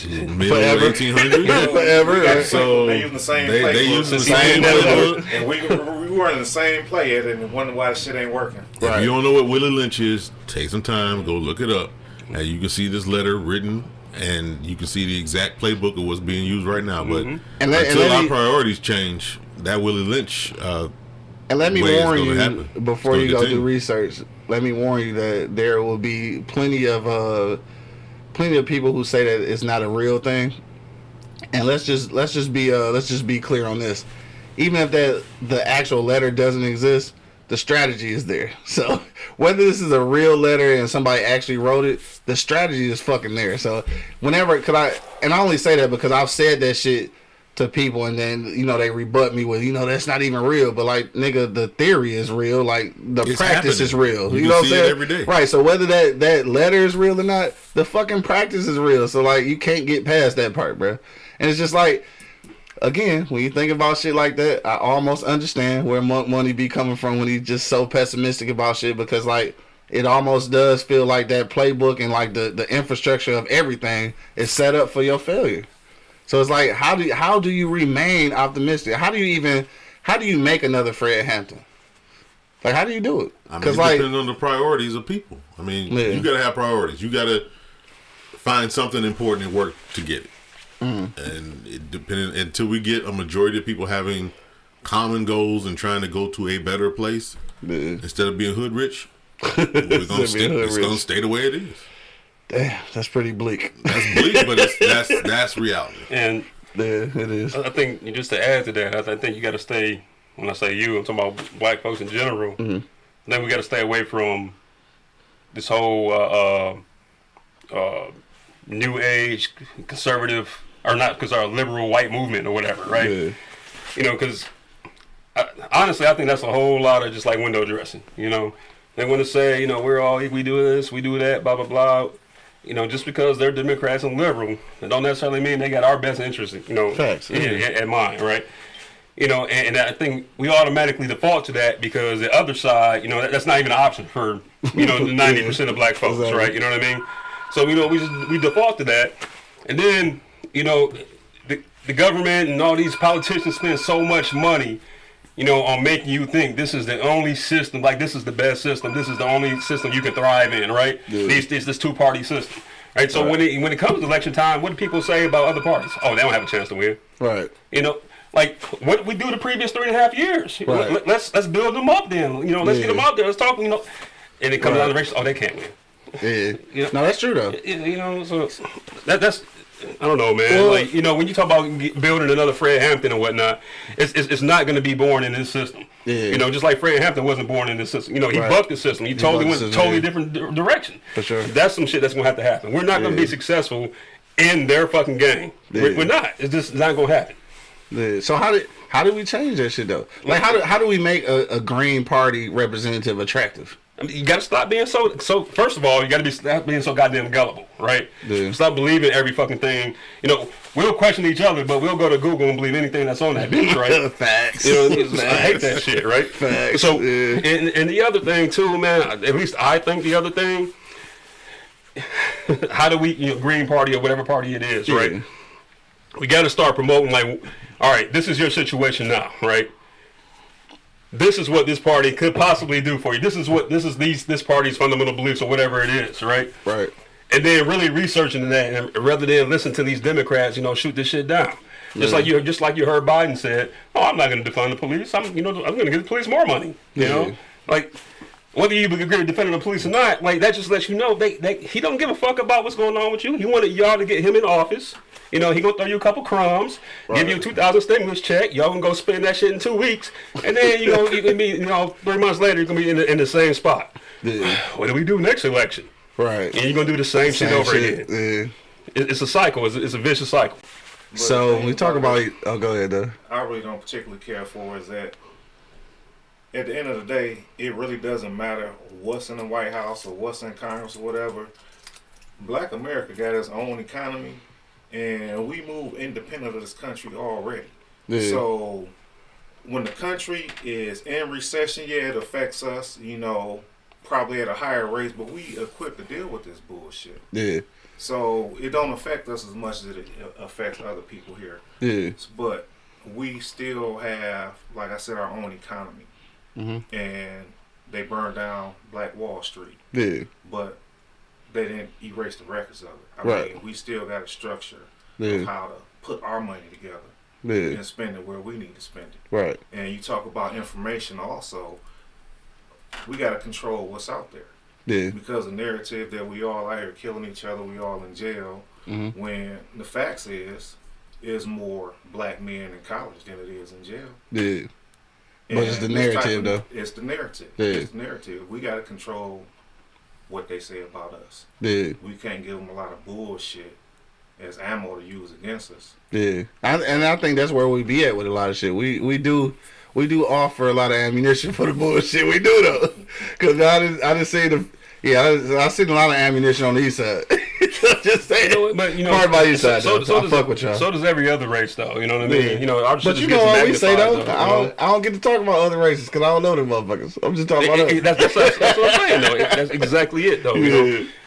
Mid 1800s? Forever. So they using the same playbook. They using the same playbook. And we were in the same play and wonder why the shit ain't working. If you don't know what Willie Lynch is, take some time, go look it up. And you can see this letter written, and you can see the exact playbook of what's being used right now. But until our priorities change, that Willie Lynch and let me warn you, before you go do research, let me warn you that there will be plenty of people who say that it's not a real thing. And let's just be clear on this. Even if the actual letter doesn't exist, the strategy is there. So whether this is a real letter and somebody actually wrote it, the strategy is fucking there. So whenever, I only say that because I've said that shit to people, and then they rebut me with that's not even real. But like, nigga, the theory is real. Like, it's practice is real. You know what I'm saying? Every day. Right. So whether that letter is real or not, the fucking practice is real. So like, you can't get past that part, bro. And it's just like, again, when you think about shit like that, I almost understand where Money be coming from when he's just so pessimistic about shit, because like, it almost does feel like that playbook and like the infrastructure of everything is set up for your failure. So it's like, how do you remain optimistic? How do you make another Fred Hampton? Like, how do you do it? Because it depends on the priorities of people. I mean, you gotta have priorities. You gotta find something important and work to get it. And it depending until we get a majority of people having common goals and trying to go to a better place instead of being hood rich, we're gonna stay the way it is. Damn, that's pretty bleak. That's bleak, but that's reality. And it is. I think just to add to that, I think you got to stay. When I say you, I'm talking about black folks in general. I think we got to stay away from this whole new age conservative, or not, because our liberal white movement or whatever, right? Yeah. You know, because honestly, I think that's a whole lot of just like window dressing. You know, they want to say, you know, we do this, we do that, blah blah blah. You know, just because they're Democrats and liberal, it don't necessarily mean they got our best interest, you know, facts, in mind, right? You know, and I think we automatically default to that because the other side, you know, that's not even an option for, you know, 90% of black folks, exactly. Right? You know what I mean? So, you know, we default to that. And then, you know, the government and all these politicians spend so much money, you know, on making you think this is the only system, like this is the best system, this is the only system you can thrive in, right? Yeah. This two-party system, right? So when it comes to election time, what do people say about other parties? Oh, they don't have a chance to win, right? You know, like what did we do the previous 3.5 years? Right. Let's build them up then, you know, let's get them out there, let's talk, you know, and it comes down to the race. Oh, they can't win. Yeah, you know? No, that's true though. You know, so that's. I don't know, man. Well, like, you know, when you talk about building another Fred Hampton and whatnot, it's not going to be born in this system. Yeah. You know, just like Fred Hampton wasn't born in this system. You know, he bucked the system. He totally went a totally different direction. For sure. That's some shit that's going to have to happen. We're not going to be successful in their fucking game. Yeah. We're not. It's just not going to happen. Yeah. So how do we change that shit though? Like how do we make a Green Party representative attractive? I mean, you got to stop being so. First of all, you got to stop being so goddamn gullible, right? Yeah. Stop believing every fucking thing. You know, we'll question each other, but we'll go to Google and believe anything that's on that bitch, right? Facts. You know, I hate that shit, right? Facts. So, and the other thing too, man. At least I think the other thing. How do we, you know, Green Party or whatever party it is, right? We got to start promoting like, all right, this is your situation now, right? This is what this party could possibly do for you. This is this party's fundamental beliefs or whatever it is, right? Right. And then really researching that, and rather than listen to these Democrats, you know, shoot this shit down. Just like you heard Biden said, "Oh, I'm not going to defund the police. I'm going to give the police more money." You know, like whether you agree with defending the police or not, like that just lets you know he don't give a fuck about what's going on with you. He wanted y'all to get him in office. You know, he gonna throw you a couple crumbs, give you a 2,000 stimulus check. Y'all gonna go spend that shit in 2 weeks, and then you can be, you know, 3 months later you're gonna be in the same spot. Yeah. What do we do next election? Right. And you're gonna do the same shit over again. Yeah. It's a cycle. It's a vicious cycle. But so when we talk about, go ahead, though. I really don't particularly care for is that at the end of the day, it really doesn't matter what's in the White House or what's in Congress or whatever. Black America got its own economy. And we move independent of this country already. Yeah. So when the country is in recession, it affects us, you know, probably at a higher rate, but we equipped to deal with this bullshit. Yeah. So it don't affect us as much as it affects other people here. Yeah. But we still have, like I said, our own economy. Mm-hmm. And they burned down Black Wall Street. Yeah. But they didn't erase the records of it. I mean, we still got a structure of how to put our money together and spend it where we need to spend it. Right. And you talk about information also, we got to control what's out there. Yeah. Because the narrative that we all out here killing each other, we all in jail, when the facts is more black men in college than it is in jail. Yeah. But it's the narrative, though. It's the narrative. Yeah. It's the narrative. We got to control what they say about us. Yeah. We can't give them a lot of bullshit as ammo to use against us. Yeah. And I think that's where we be at with a lot of shit. We do offer a lot of ammunition for the bullshit. We do though. Cause I just say I seen a lot of ammunition on the east side. Just saying. You know, but you know, part by east side. So I fuck with y'all. So does every other race, though. You know what I mean? Yeah. You know, our but shit you just know gets what we say though? though, I don't get to talk about other races because I don't know them motherfuckers. I'm just talking about us. That's what I'm saying though. That's exactly it though. You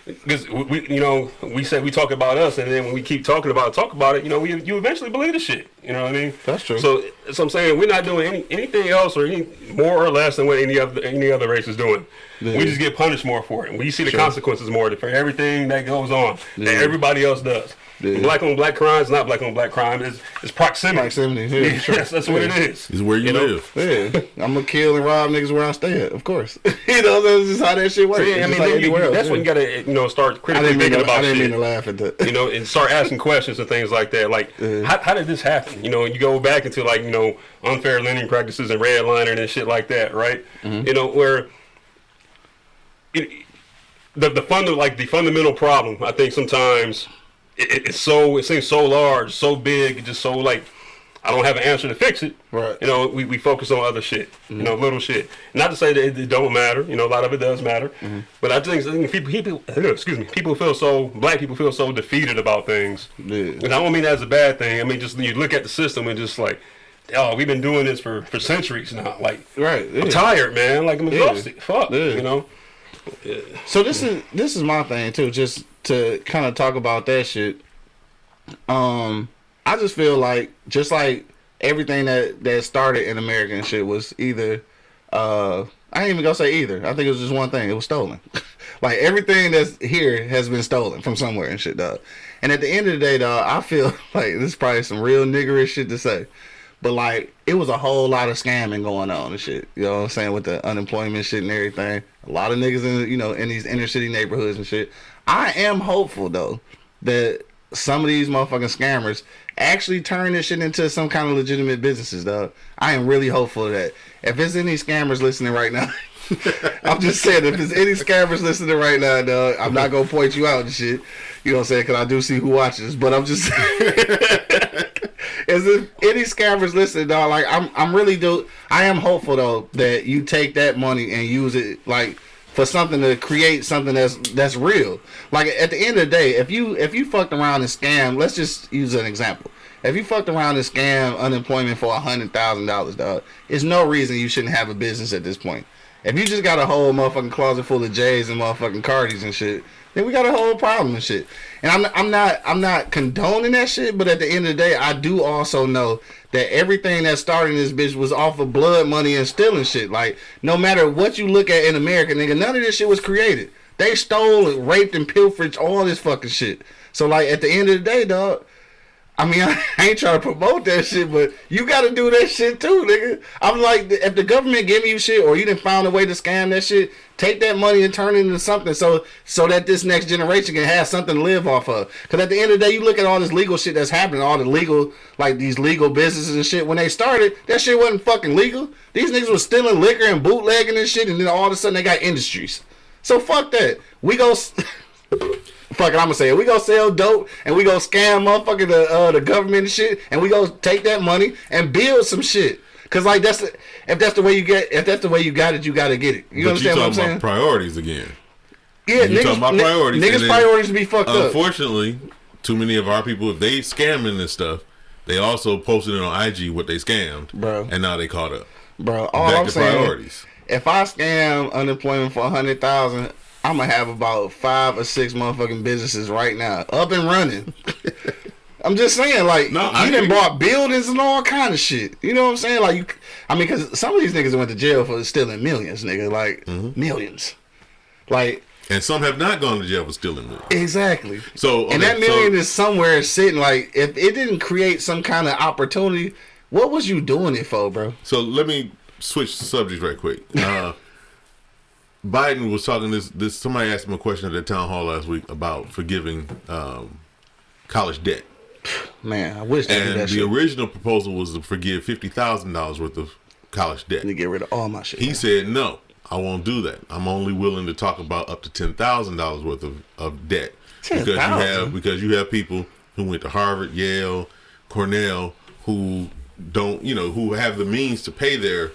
know, because we say we talk about us, and then when we keep talking about it, you eventually believe the shit. You know what I mean? That's true. So I'm saying we're not doing anything else or any more or less than what any other race is doing. Yeah. We just get punished more for it, and we see the consequences more for everything that goes on that everybody else does. Yeah. Black on black crime is not black on black crime. It's proximity. Proximity. Yeah, that's what it is. It's where you live. Yeah, I'm gonna kill and rob niggas where I stay at. Of course. That's just how that shit works. So, yeah, I mean, that's when you gotta start critically thinking about shit. I didn't mean to laugh at that. And start asking questions and things like that. Like, how did this happen? You go back into unfair lending practices and redlining and shit like that, right? Mm-hmm. Where the fundamental problem, I think sometimes. It seems so large, so big, just so I don't have an answer to fix it. Right. We focus on other shit, little shit. Not to say that it don't matter. A lot of it does matter. Mm-hmm. But I think black people feel so defeated about things. Yeah. And I don't mean that as a bad thing. I mean, just you look at the system and just we've been doing this for centuries now. Right. Yeah. I'm tired, man. I'm exhausted. Fuck. Yeah. Yeah. So this is my thing too, just to kind of talk about that shit. I just feel just like everything that started in America and shit was either I ain't even gonna say either. I think it was just one thing. It was stolen. Everything that's here has been stolen from somewhere and shit, dog. And at the end of the day, dog, I feel like this is probably some real niggerish shit to say. But it was a whole lot of scamming going on and shit. You know what I'm saying? With the unemployment shit and everything. A lot of niggas in these inner city neighborhoods and shit. I am hopeful though that some of these motherfucking scammers actually turn this shit into some kind of legitimate businesses, dog. I am really hopeful of that. If there's any scammers listening right now, I'm just saying, if there's any scammers listening right now, dog, I'm not gonna point you out and shit. You know what I'm saying? Because I do see who watches, but I'm just as if any scammers listening, dog, I am hopeful though that you take that money and use it for something to create something that's real. At the end of the day, if you fucked around and scam, let's just use an example. If you fucked around and scam unemployment for $100,000, dog, there's no reason you shouldn't have a business at this point. If you just got a whole motherfucking closet full of J's and motherfucking Cardis and shit, then we got a whole problem and shit. And I'm not condoning that shit, but at the end of the day, I do also know that everything that started this bitch was off of blood money and stealing shit. No matter what you look at in America, nigga, none of this shit was created. They stole and raped and pilfered all this fucking shit. So at the end of the day, dog, I mean, I ain't trying to promote that shit, but you got to do that shit too, nigga. I'm if the government giving you shit or you done found a way to scam that shit, take that money and turn it into something so that this next generation can have something to live off of. Because at the end of the day, you look at all this legal shit that's happening, all the legal, these legal businesses and shit. When they started, that shit wasn't fucking legal. These niggas was stealing liquor and bootlegging and shit, and then all of a sudden they got industries. So fuck that. We go... Fuck it, I'm gonna say it. We go sell dope and we go scam motherfucking the government and shit, and we go take that money and build some shit. Cause if that's the way you got it, you gotta get it. You understand what I'm saying? About priorities again. Yeah, you talking about priorities. Niggas' priorities be fucked up. Unfortunately, too many of our people, if they scamming this stuff, they also posted it on IG what they scammed, bro, and now they caught up. Bro, all I'm saying, priorities. If I scam unemployment for $100,000. I'm gonna have about 5 or 6 motherfucking businesses right now up and running. I'm just saying, you done bought buildings and all kind of shit. You know what I'm saying? Because some of these niggas went to jail for stealing millions, nigga, millions. And some have not gone to jail for stealing millions. Exactly. So, and that million is somewhere sitting. If it didn't create some kind of opportunity, what was you doing it for, bro? So let me switch the subject right quick. Biden was talking this. Somebody asked him a question at the town hall last week about forgiving college debt. Man, I wish they did that shit. And the original proposal was to forgive $50,000 worth of college debt. To get rid of all my shit. He said, no, I won't do that. I'm only willing to talk about up to $10,000 worth of debt. Because you have people who went to Harvard, Yale, Cornell, who don't, who have the means to pay their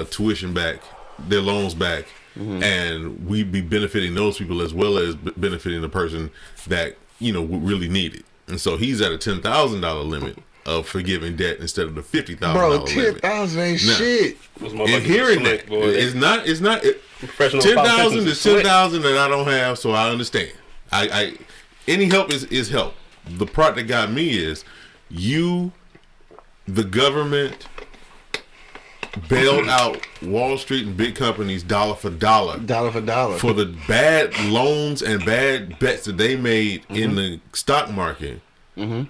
tuition back, their loans back. Mm-hmm. And we'd be benefiting those people as well as benefiting the person that would really need it. And so he's at a $10,000 limit of forgiving debt instead of the $50,000 limit. Bro, $10,000 ain't shit. And hearing that, it's not. $10,000 is $10,000 that I don't have, so I understand. Any help is help. The part that got me is the government bailed out Wall Street and big companies dollar for dollar for the bad loans and bad bets that they made in the stock market, and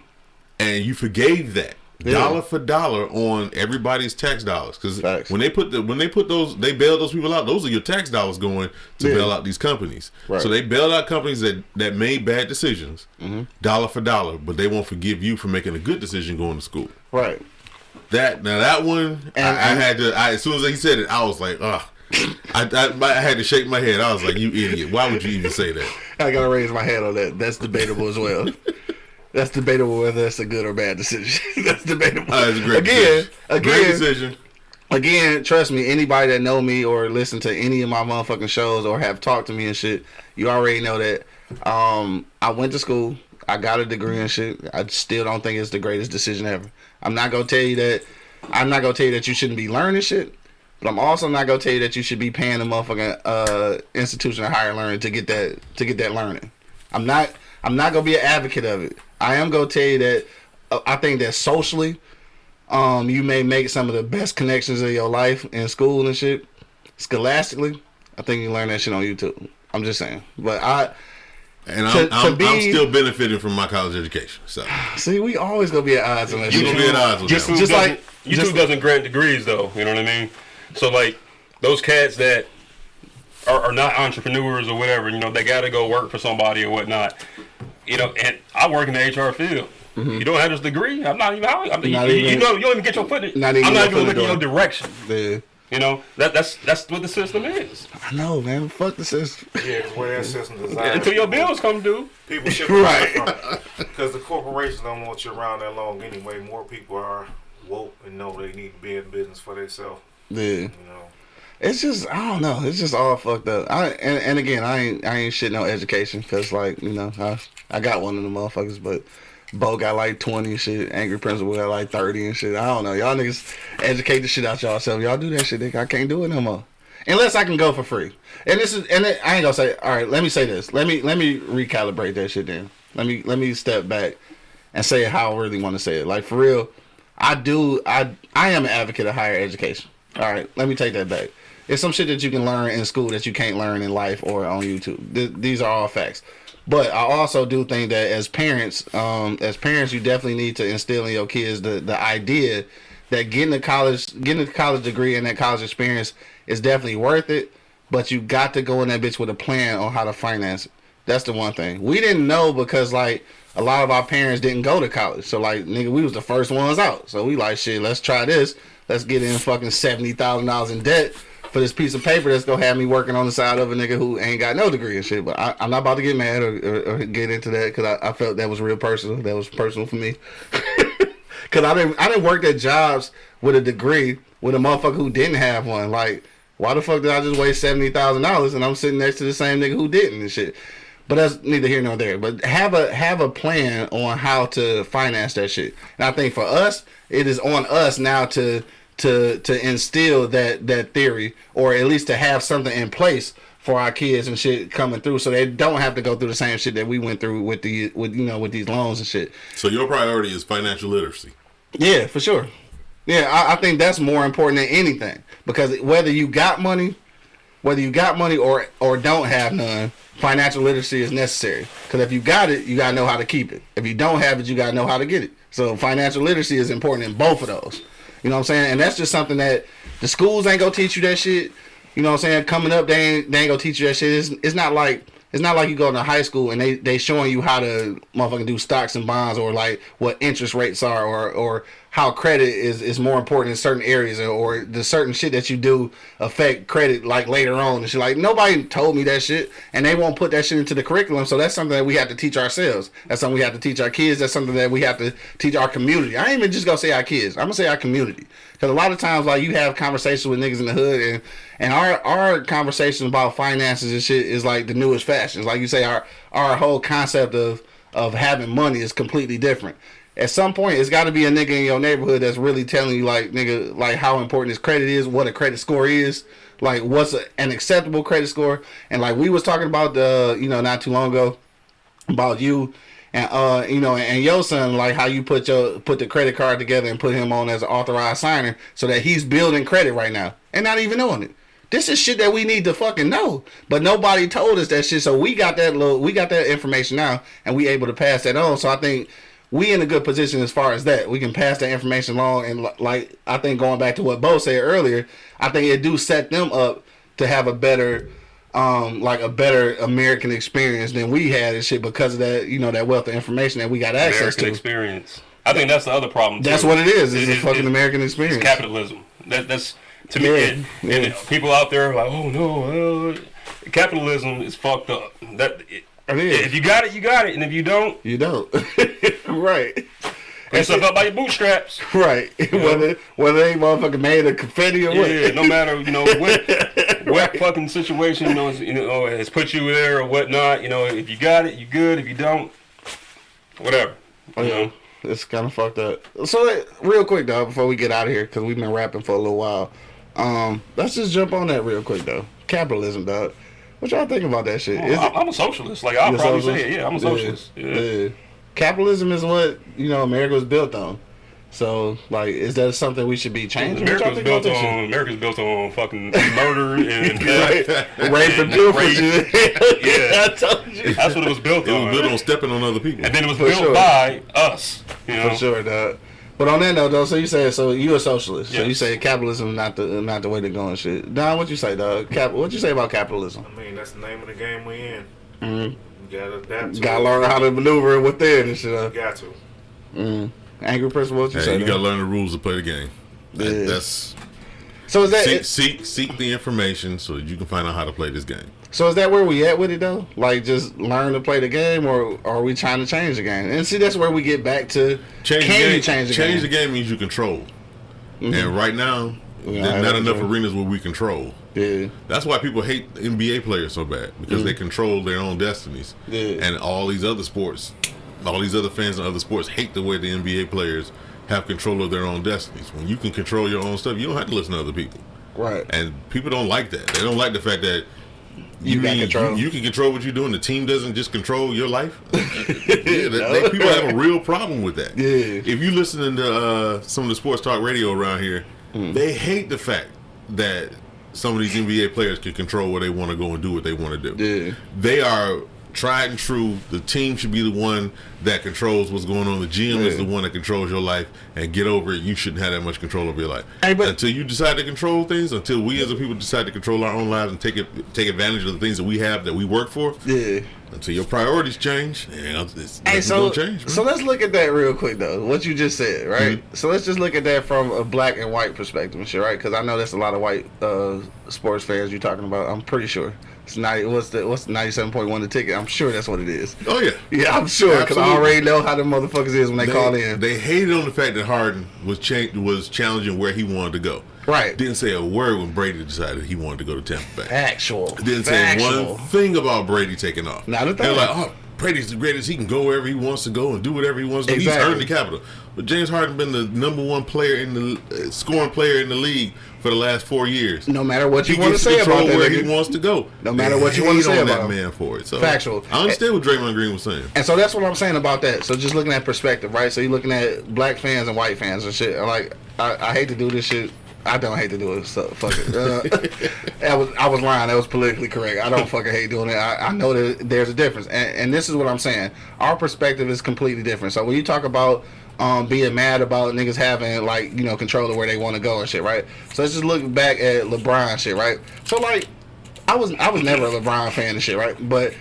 you forgave that dollar for dollar on everybody's tax dollars, because when they put those, they bailed those people out. Those are your tax dollars going to bail out these companies. Right. So they bailed out companies that made bad decisions, dollar for dollar, but they won't forgive you for making a good decision going to school. Right. That one, I had to. As soon as he said it, I was like, ugh. I had to shake my head. I was like, you idiot! Why would you even say that? I gotta raise my hand on that. That's debatable as well. That's debatable whether that's a good or bad decision. That's debatable. That's a great decision. Again, trust me, anybody that know me or listen to any of my motherfucking shows or have talked to me and shit, you already know that I went to school. I got a degree and shit. I still don't think it's the greatest decision ever. I'm not gonna tell you that you shouldn't be learning shit, but I'm also not gonna tell you that you should be paying a motherfucking institution of higher learning to get that learning. I'm not gonna be an advocate of it. I am gonna tell you that I think that socially, you may make some of the best connections of your life in school and shit. Scholastically, I think you learn that shit on YouTube. I'm just saying, but I'm still benefiting from my college education. So see, we always gonna be at odds on that shit. You gonna be at odds with that. Just like YouTube doesn't grant degrees, though. You know what I mean? So like those cats that are not entrepreneurs or whatever, you know, they gotta go work for somebody or whatnot. You know, and I work in the HR field. You don't have this degree. I'm not even. You don't even get your foot in. I'm not even looking in your direction. Yeah. You know, that's what the system is. I know, man. Fuck the system. Yeah, the way that system is designed. Until your bills come due. People should right. Because the corporations don't want you around that long anyway. More people are woke and know they need to be in business for themselves. Yeah. You know. It's just, I don't know. It's just all fucked up. And again, I ain't shit no education, because like, you know, I got one of the motherfuckers, but Bo got like 20 and shit. Angry Principal got like 30 and shit. I don't know. Y'all niggas educate the shit out y'all. Y'all do that shit, nigga. I can't do it no more. Unless I can go for free. And I ain't gonna say, all right, let me say this. Let me recalibrate that shit then. Let me step back and say how I really want to say it. Like, for real, I am an advocate of higher education. All right, let me take that back. It's some shit that you can learn in school that you can't learn in life or on YouTube. These are all facts. But I also do think that as parents, you definitely need to instill in your kids the idea that getting a college degree and that college experience is definitely worth it. But you got to go in that bitch with a plan on how to finance it. That's the one thing. We didn't know because like a lot of our parents didn't go to college. So like, nigga, we was the first ones out. So we like, shit, let's try this. Let's get in fucking $70,000 in debt for this piece of paper that's gonna have me working on the side of a nigga who ain't got no degree and shit. But I'm not about to get mad or get into that, because I felt that was real personal. That was personal for me. Because I didn't work at jobs with a degree with a motherfucker who didn't have one. Like, why the fuck did I just waste $70,000 and I'm sitting next to the same nigga who didn't and shit? But that's neither here nor there. But have a plan on how to finance that shit. And I think for us, it is on us now to instill that theory, or at least to have something in place for our kids and shit coming through, so they don't have to go through the same shit that we went through with these loans and shit. So your priority is financial literacy. Yeah, for sure. Yeah, I think that's more important than anything, because whether you got money or don't have none, financial literacy is necessary. Because if you got it, you gotta know how to keep it. If you don't have it, you gotta know how to get it. So financial literacy is important in both of those. You know what I'm saying? And that's just something that the schools ain't gonna teach you that shit. You know what I'm saying? Coming up, they ain't gonna teach you that shit. It's not like you go to high school and they showing you how to motherfucking do stocks and bonds, or like what interest rates are, or how credit is more important in certain areas, or the certain shit that you do affect credit like later on and shit. Like, nobody told me that shit, and they won't put that shit into the curriculum. So that's something that we have to teach ourselves. That's something we have to teach our kids. That's something that we have to teach our community. I ain't even just gonna say our kids. I'm gonna say our community. Because a lot of times, like, you have conversations with niggas in the hood, and our conversations about finances and shit is like the newest fashions. Like you say, our whole concept of having money is completely different. At some point, it's got to be a nigga in your neighborhood that's really telling you, like, nigga, like, how important this credit is, what a credit score is, like, what's an acceptable credit score. And like we was talking about not too long ago, about you and you know, and your son, like how you put the credit card together and put him on as an authorized signer so that he's building credit right now and not even knowing it. This is shit that we need to fucking know, but nobody told us that shit. So we got that information now, and we able to pass that on. So I think we in a good position as far as that. We can pass that information along, and like I think going back to what Bo said earlier, I think it do set them up to have a better American experience than we had and shit because of that, you know, that wealth of information that we got access American to. experience. I think that's the other problem. That's what it is. It's a fucking American experience. It's capitalism. That's to me. And people out there are like, oh no, capitalism is fucked up. If you got it, you got it, and if you don't, you don't. Right. Pull yourself up by your bootstraps. Right. Whether they motherfucking made of confetti or what. Yeah, no matter, you know, what fucking situation, you know, has put you there or whatnot. You know, if you got it, you good. If you don't, whatever. Oh, yeah. It's kind of fucked up. So, real quick, though, before we get out of here, because we've been rapping for a little while, let's just jump on that real quick, though. Capitalism, dog. What y'all think about that shit? I'm a socialist. Like, I'll probably say it. Yeah, I'm a socialist. Yeah. Capitalism is what, you know, America was built on. So, like, is that something we should be changing? America's built on fucking murder and rape and pilferage. Yeah, I told you. That's what it was built on. It was built on stepping on other people. And then it was built by us. You know? For sure, dog. But on that note, though, so you say you a socialist. Yes. So you say capitalism is not the way to go and shit. Don, what you say, dog? What you say about capitalism? I mean, that's the name of the game we in. Mm-hmm. You gotta adapt to gotta learn how to maneuver within and shit. You got to. Mm. Angry person, what you say? You gotta learn the rules to play the game. That's so. Is that seek the information so that you can find out how to play this game. So is that where we at with it though? Like just learn to play the game, or are we trying to change the game? And see, that's where we get back to change the game means you control. Mm-hmm. And right now, there's not enough arenas where we control. Yeah. That's why people hate NBA players so bad, because they control their own destinies. Yeah. And all these other sports, all these other fans in other sports hate the way the NBA players have control of their own destinies. When you can control your own stuff, you don't have to listen to other people. Right. And people don't like that. They don't like the fact that you can control what you're doing. The team doesn't just control your life. People have a real problem with that. Yeah. If you listen to some of the sports talk radio around here, they hate the fact that some of these NBA players can control where they want to go and do what they want to do. Yeah. They are tried and true. The team should be the one that controls what's going on. The GM is the one that controls your life. And get over it. You shouldn't have that much control over your life. Until you decide to control things, until we as a people decide to control our own lives and take advantage of the things that we have, that we work for. Yeah. Until your priorities change, it's so, gonna change. Right? So let's look at that real quick though. What you just said, right? Mm-hmm. So let's just look at that from a black and white perspective and shit, right? Because I know that's a lot of white sports fans you're talking about. I'm pretty sure. It's what's 97.1 the ticket? I'm sure that's what it is. Oh yeah, yeah, I'm sure because I already know how the motherfuckers is when they call in. They hated on the fact that Harden was challenging where he wanted to go. Right. Didn't say a word when Brady decided he wanted to go to Tampa Bay. Actual. Didn't say one thing about Brady taking off. Not a thing. They're like, oh, Brady's the greatest. He can go wherever he wants to go and do whatever he wants to do. Exactly. He's earned the capital. But James Harden been the number one player in the scoring player in the league for the last 4 years. No matter what you want to say about that, where he wants to go. No matter what you want to say about that man for it. So factual. I understand what Draymond Green was saying. And so that's what I'm saying about that. So just looking at perspective, right? So you're looking at black fans and white fans and shit. Like I hate to do this shit. I don't hate to do it. So fuck it. I was lying. That was politically correct. I don't fucking hate doing it. I know that there's a difference, and this is what I'm saying. Our perspective is completely different. So when you talk about being mad about niggas having like control of where they want to go and shit, right? So let's just look back at LeBron shit, right? So like I was never a LeBron fan and shit, right? But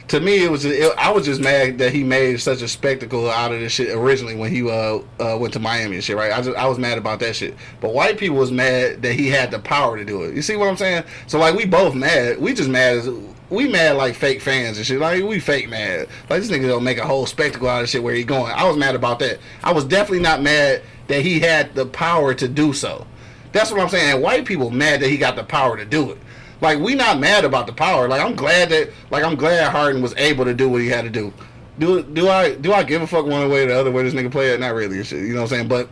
to me, I was just mad that he made such a spectacle out of this shit originally when he went to Miami and shit, right? I was mad about that shit. But white people was mad that he had the power to do it. You see what I'm saying? So like we both mad. We just mad like fake fans and shit. Like we fake mad. Like this nigga don't make a whole spectacle out of shit where he going. I was mad about that. I was definitely not mad that he had the power to do so. That's what I'm saying. And white people mad that he got the power to do it. Like we not mad about the power. Like I'm glad Harden was able to do what he had to do. Do I give a fuck one way or the other way this nigga play it? Not really and shit. You know what I'm saying? But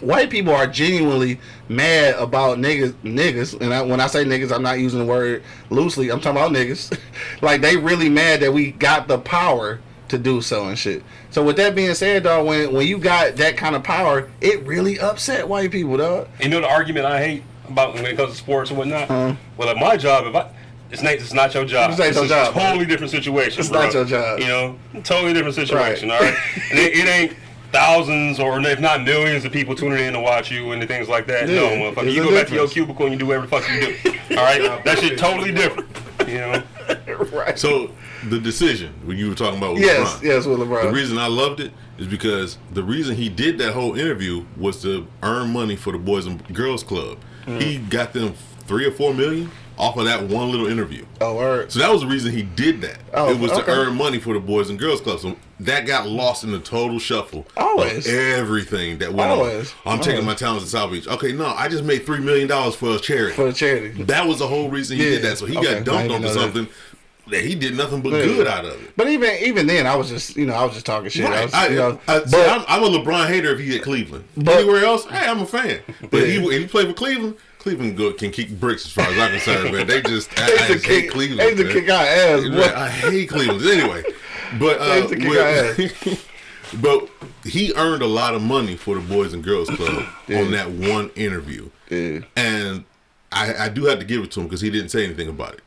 white people are genuinely mad about niggas. And when I say niggas, I'm not using the word loosely. I'm talking about niggas. Like they really mad that we got the power to do so and shit. So with that being said, dog, when you got that kind of power, it really upset white people, dog. You know the argument I hate about when it comes to sports and whatnot? Well, at my job, it's not your job. It's a totally different situation. It's not your job. You know, totally different situation. Right. All right, and it ain't thousands or if not millions of people tuning in to watch you and things like that. Yeah, no, motherfucker, you go back to your cubicle and you do whatever the fuck you do. All right, that shit totally different. You know. Right. So the decision when you were talking about with LeBron. Yes, with LeBron. The reason I loved it is because the reason he did that whole interview was to earn money for the Boys and Girls Club. He got them $3 or $4 million off of that one little interview. Oh, word. So that was the reason he did that. Oh, it was okay. to earn money for the Boys and Girls Club. So that got lost in the total shuffle Always. of everything that went on. I'm taking my talents to South Beach. Okay, no, I just made $3 million for a charity. For a charity. That was the whole reason he did that. So he got dumped onto something that he did nothing but good out of it. But even then, I was just talking shit. Right. I'm a LeBron hater if he at Cleveland. But anywhere else, hey, I'm a fan. But if he played for Cleveland, Cleveland can kick bricks as far as I'm concerned, man. They just I hate Cleveland. They used to kick our ass. Right, I hate Cleveland. Anyway, but but he earned a lot of money for the Boys and Girls Club on that one interview. Yeah. And I do have to give it to him because he didn't say anything about it.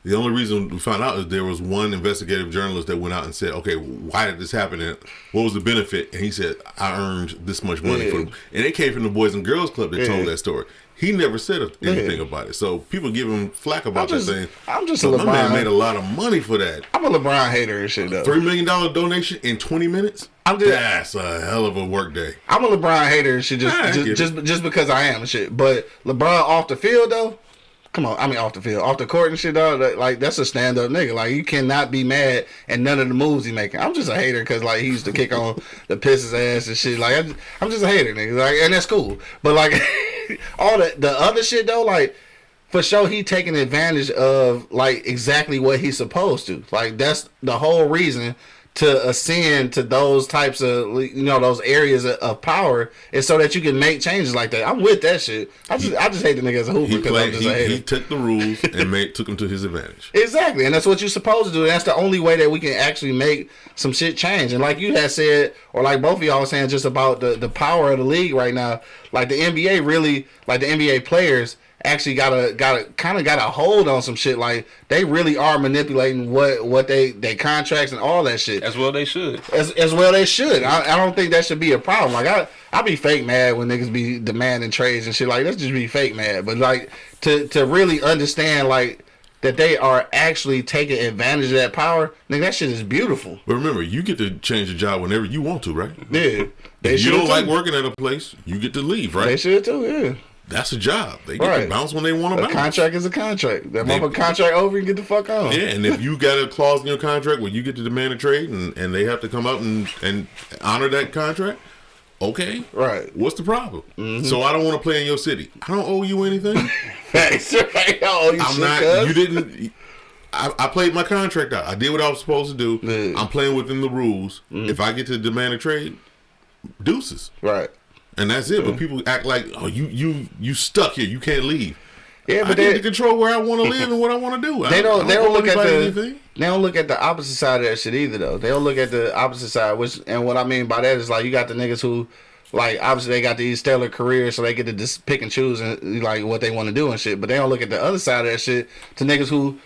The only reason we found out is there was one investigative journalist that went out and said, okay, why did this happen? And what was the benefit? And he said, I earned this much money for them. And it came from the Boys and Girls Club that told that story. He never said anything about it. So people give him flack about that thing. I'm just so a LeBron. My man made a lot of money for that. I'm a LeBron hater and shit, though. $3 million donation in 20 minutes? That's a hell of a work day. I'm a LeBron hater and shit just because I am and shit. But LeBron off the field, though, come on, I mean off the field, off the court and shit, dog. Like that's a stand up nigga. Like you cannot be mad at none of the moves he making. I'm just a hater because like he used to kick on the Pistons ass and shit. Like I'm just a hater, nigga. Like, and that's cool. But like all the other shit though, like for sure he taking advantage of like exactly what he's supposed to. Like that's the whole reason to ascend to those types of, those areas of power is so that you can make changes like that. I'm with that shit. I just hate the nigga as a hooper because I'm just a hater. He took the rules and took them to his advantage. Exactly, and that's what you're supposed to do. That's the only way that we can actually make some shit change. And like you had said, or like both of y'all were saying, just about the power of the league right now. Like the NBA really, like the NBA players actually got a hold on some shit. Like they really are manipulating what they contracts and all that shit. As well they should. As well they should. I don't think that should be a problem. Like I be fake mad when niggas be demanding trades and shit. Like let's just be fake mad. But like to really understand like that they are actually taking advantage of that power, nigga, that shit is beautiful. But remember, you get to change the job whenever you want to, right? Yeah. If you don't like working at a place, you get to leave, right? They should too, yeah. That's a job. They get to bounce when they want to bounce. A contract is a contract. That motherfucker contract over and get the fuck on. Yeah, and if you got a clause in your contract where you get to demand a trade and they have to come out and honor that contract, okay. Right. What's the problem? Mm-hmm. So I don't want to play in your city. I don't owe you anything. Thanks. Right. I'm not. You didn't. I played my contract out. I did what I was supposed to do. Yeah. I'm playing within the rules. Mm-hmm. If I get to demand a trade, deuces. Right. And that's it. But people act like, oh, you stuck here. You can't leave. Yeah, but I get to control where I want to live and what I want to do. They don't look at the opposite side of that shit either, though. They don't look at the opposite side. And what I mean by that is like you got the niggas who, like, obviously they got these stellar careers, so they get to just pick and choose and like what they want to do and shit. But they don't look at the other side of that shit to niggas who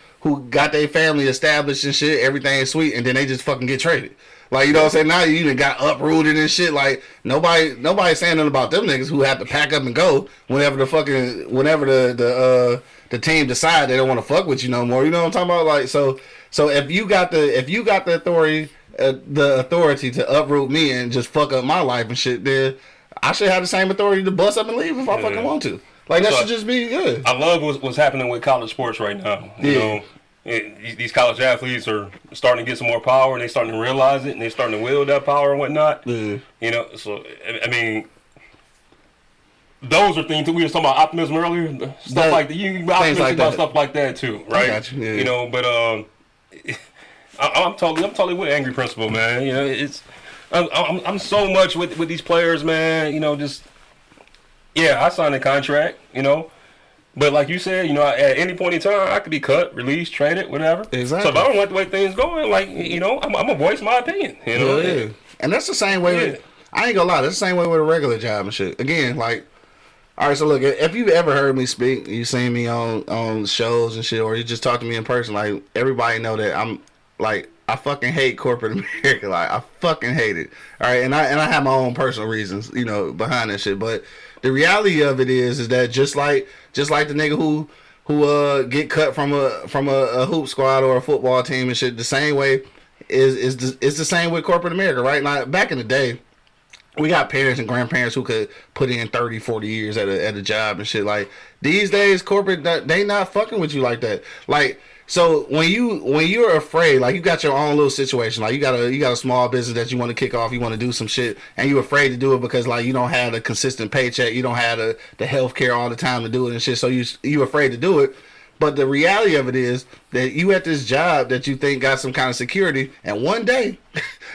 got their family established and shit, everything is sweet, and then they just fucking get traded. Like, you know what I'm saying? Now you even got uprooted and shit. Like, nobody saying nothing about them niggas who have to pack up and go whenever the team decide they don't want to fuck with you no more. You know what I'm talking about? Like, so if you got the authority to uproot me and just fuck up my life and shit, then I should have the same authority to bust up and leave if I fucking want to. Like, that should just be good. I love what's happening with college sports right now. You know, these college athletes are starting to get some more power, and they're starting to realize it, and they're starting to wield that power and whatnot. Yeah. You know, so I mean, those are things that we were talking about optimism earlier. Stuff like that. You can be optimistic about stuff like that too, right? I got you. Yeah. You know, but I'm totally with Angry Principal, man. You know, I'm so much with these players, man. You know, just I signed a contract. You know. But like you said, at any point in time, I could be cut, released, traded, whatever. Exactly. So if I don't like the way things going, like, I'm gonna voice my opinion. Yeah. And that's the same way. Yeah. I ain't gonna lie. That's the same way with a regular job and shit. Again, like, all right. So look, if you've ever heard me speak, you seen me on shows and shit, or you just talk to me in person, like everybody know that I'm like I fucking hate corporate America. Like I fucking hate it. All right, and I have my own personal reasons, behind that shit. But the reality of it is that just like the nigga who get cut from a hoop squad or a football team and shit, the same way is the same with corporate America, right? Like back in the day, we got parents and grandparents who could put in 30, 40 years at a job and shit. Like these days, corporate, they not fucking with you like that. Like, so when you're afraid, like you got your own little situation, like you got a small business that you want to kick off, you want to do some shit, and you're afraid to do it because like you don't have a consistent paycheck, you don't have the health care all the time to do it and shit, so you afraid to do it. But the reality of it is that you at this job that you think got some kind of security, and one day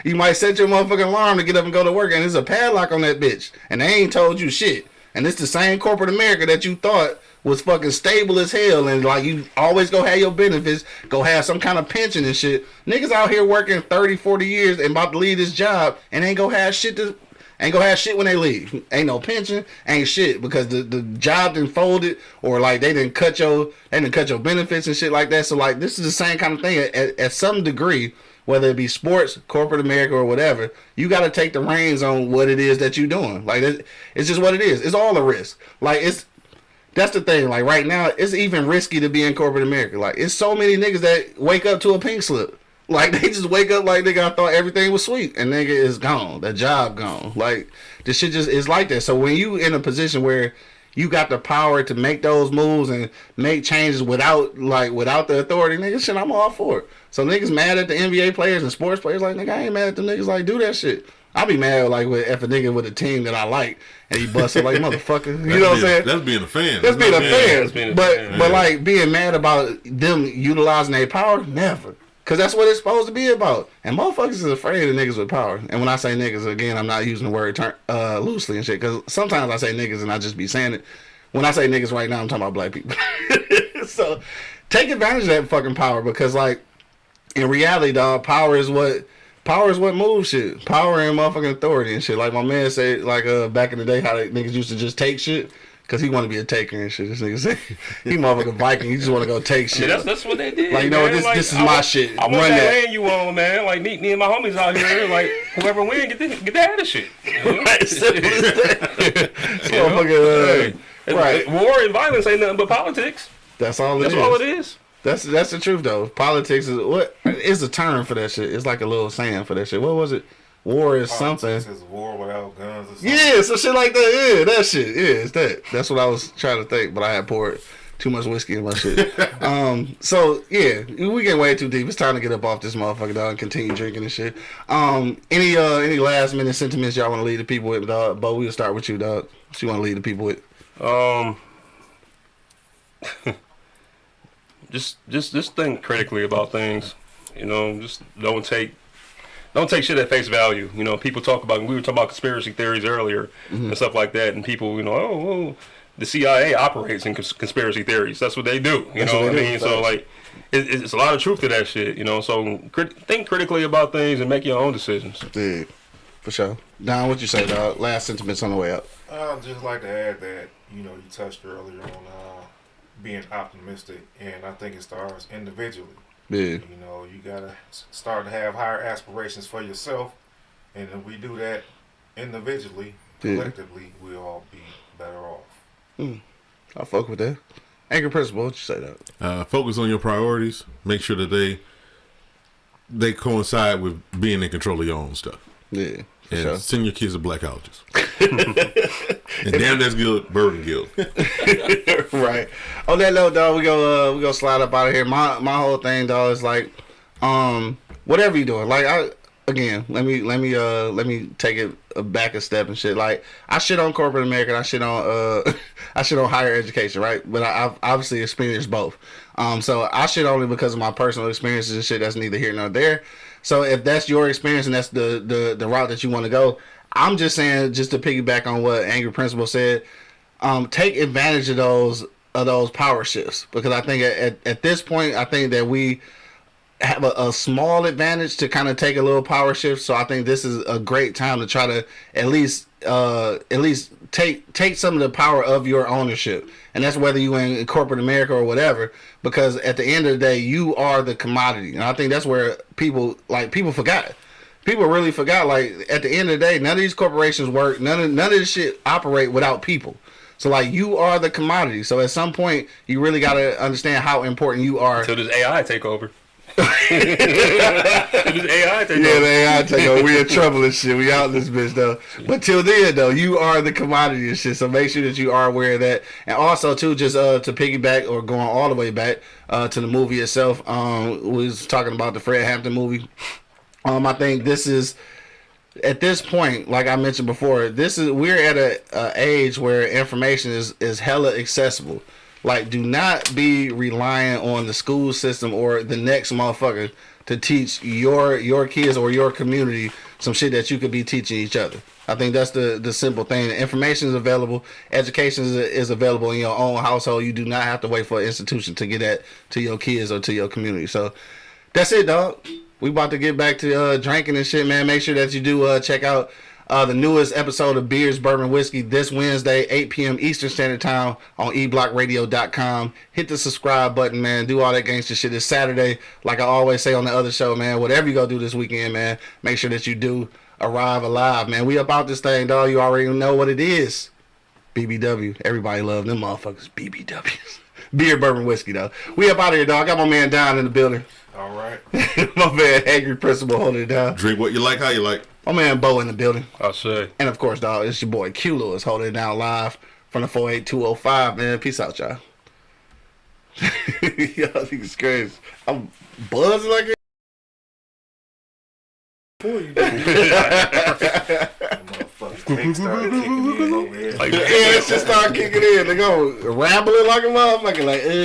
you might set your motherfucking alarm to get up and go to work, and there's a padlock on that bitch, and they ain't told you shit. And it's the same corporate America that you thought was fucking stable as hell, and like you always go have your benefits, go have some kind of pension and shit. Niggas out here working 30, 40 years and about to leave this job and ain't gonna have shit when they leave. Ain't no pension, ain't shit, because the job done folded, or like they didn't cut your benefits and shit like that. So like this is the same kind of thing at some degree, whether it be sports, corporate America, or whatever. You got to take the reins on what it is that you're doing. Like it's just what it is. It's all a risk. Like that's the thing. Like right now, it's even risky to be in corporate America. Like it's so many niggas that wake up to a pink slip. Like they just wake up like nigga, I thought everything was sweet, and nigga is gone. The job gone. Like this shit just is like that. So when you in a position where you got the power to make those moves and make changes without the authority, nigga, shit, I'm all for it. So niggas mad at the NBA players and sports players, like nigga, I ain't mad at them niggas. Like do that shit. I be mad like if a nigga with a team that I like and he busted like motherfucker. You know what I'm saying? That's being a fan. That's being a fan. But like being mad about them utilizing their power, never. Cause that's what it's supposed to be about. And motherfuckers is afraid of niggas with power. And when I say niggas, again, I'm not using the word loosely and shit. Cause sometimes I say niggas and I just be saying it. When I say niggas right now, I'm talking about black people. So take advantage of that fucking power, because like in reality, dog, power is what moves shit. Power and motherfucking authority and shit. Like my man said, like back in the day, how the niggas used to just take shit. Cause he want to be a taker and shit. This nigga say he motherfucking Viking. He just want to go take shit. I mean, that's what they did. Like this is my shit. I want Run that land you on, man. Like me and my homies out here. Like whoever win, get that of shit. Right, simple as that. Right. War and violence ain't nothing but politics. That's all it is. That's all it is. That's the truth though. Politics is what is a term for that shit. It's like a little saying for that shit. What was it? War is Politics something. is war without guns or something. Yeah, some shit like that. Yeah, that shit. Yeah, it's that. That's what I was trying to think, but I had poured too much whiskey in my shit. So yeah, we get way too deep. It's time to get up off this motherfucker, dog, and continue drinking and shit. Any last minute sentiments y'all want to leave the people with, dog? Bo, we'll start with you, dog. What you want to leave the people with? Just think critically about things. Just don't take shit at face value. People talk about, we were talking about conspiracy theories earlier and stuff like that, and people, the CIA operates in conspiracy theories. That's what they do. You know what I mean? So like, it's a lot of truth to that shit. So think critically about things and make your own decisions. Yeah, for sure. Don, what you say, dog? Last sentiments on the way up. I'd just like to add that you touched earlier on being optimistic, and I think it starts individually. Yeah. You gotta start to have higher aspirations for yourself, and if we do that individually, collectively, we'll all be better off. I fuck with that. Anchor principle, what you say that? Focus on your priorities. Make sure that they coincide with being in control of your own stuff. Yeah. And sure. Send your kids to black colleges. And damn, that's good. Bourbon Guild. Right. On that note, dog, we go slide up out of here. My whole thing, dog, is like, whatever you doing, like let me take it back a step and shit. Like I shit on corporate America, I shit on higher education, right? But I've obviously experienced both. So I shit only because of my personal experiences and shit. That's neither here nor there. So if that's your experience and that's the route that you want to go, I'm just saying, just to piggyback on what Angry Principal said, take advantage of those those power shifts, because I think at this point, I think that we have a small advantage to kind of take a little power shift. So I think this is a great time to try to at least take some of the power of your ownership, and that's whether you in corporate America or whatever. Because at the end of the day, you are the commodity, and I think that's where people forgot. People really forgot. Like at the end of the day, none of these corporations work. None of this shit operate without people. So like you are the commodity. So at some point, you really got to understand how important you are. Until this AI take over. This AI take over. Yeah, the AI take over. We in trouble and shit. We out this bitch though. But till then though, you are the commodity and shit. So make sure that you are aware of that. And also too, just to piggyback or going all the way back to the movie itself. We was talking about the Fred Hampton movie. I think this is, at this point, like I mentioned before, we're at a age where information is hella accessible. Like, do not be relying on the school system or the next motherfucker to teach your kids or your community some shit that you could be teaching each other. I think that's the simple thing. Information is available. Education is available in your own household. You do not have to wait for an institution to get that to your kids or to your community. So that's it, dog. We about to get back to drinking and shit, man. Make sure that you do check out the newest episode of Beers, Bourbon, Whiskey this Wednesday, 8 p.m. Eastern Standard Time on eblockradio.com. Hit the subscribe button, man. Do all that gangster shit. It's Saturday. Like I always say on the other show, man, whatever you go do this weekend, man, make sure that you do arrive alive, man. We about this thing, dog. You already know what it is. BBW. Everybody love them motherfuckers. BBWs. Beer, Bourbon, Whiskey, though. We up out of here, dog. Got my man Down in the building. All right. My man Angry Principal holding it down. Drink what you like, how you like. My man Bo in the building. I'll say. And of course, dog, it's your boy Q Lewis holding it down live from the 48205, man. Peace out, y'all. Y'all think it's crazy. I'm buzzing like it. Motherfucking started kicking in over here. Yeah, it just started kicking in. They go rambling like a motherfucker, like,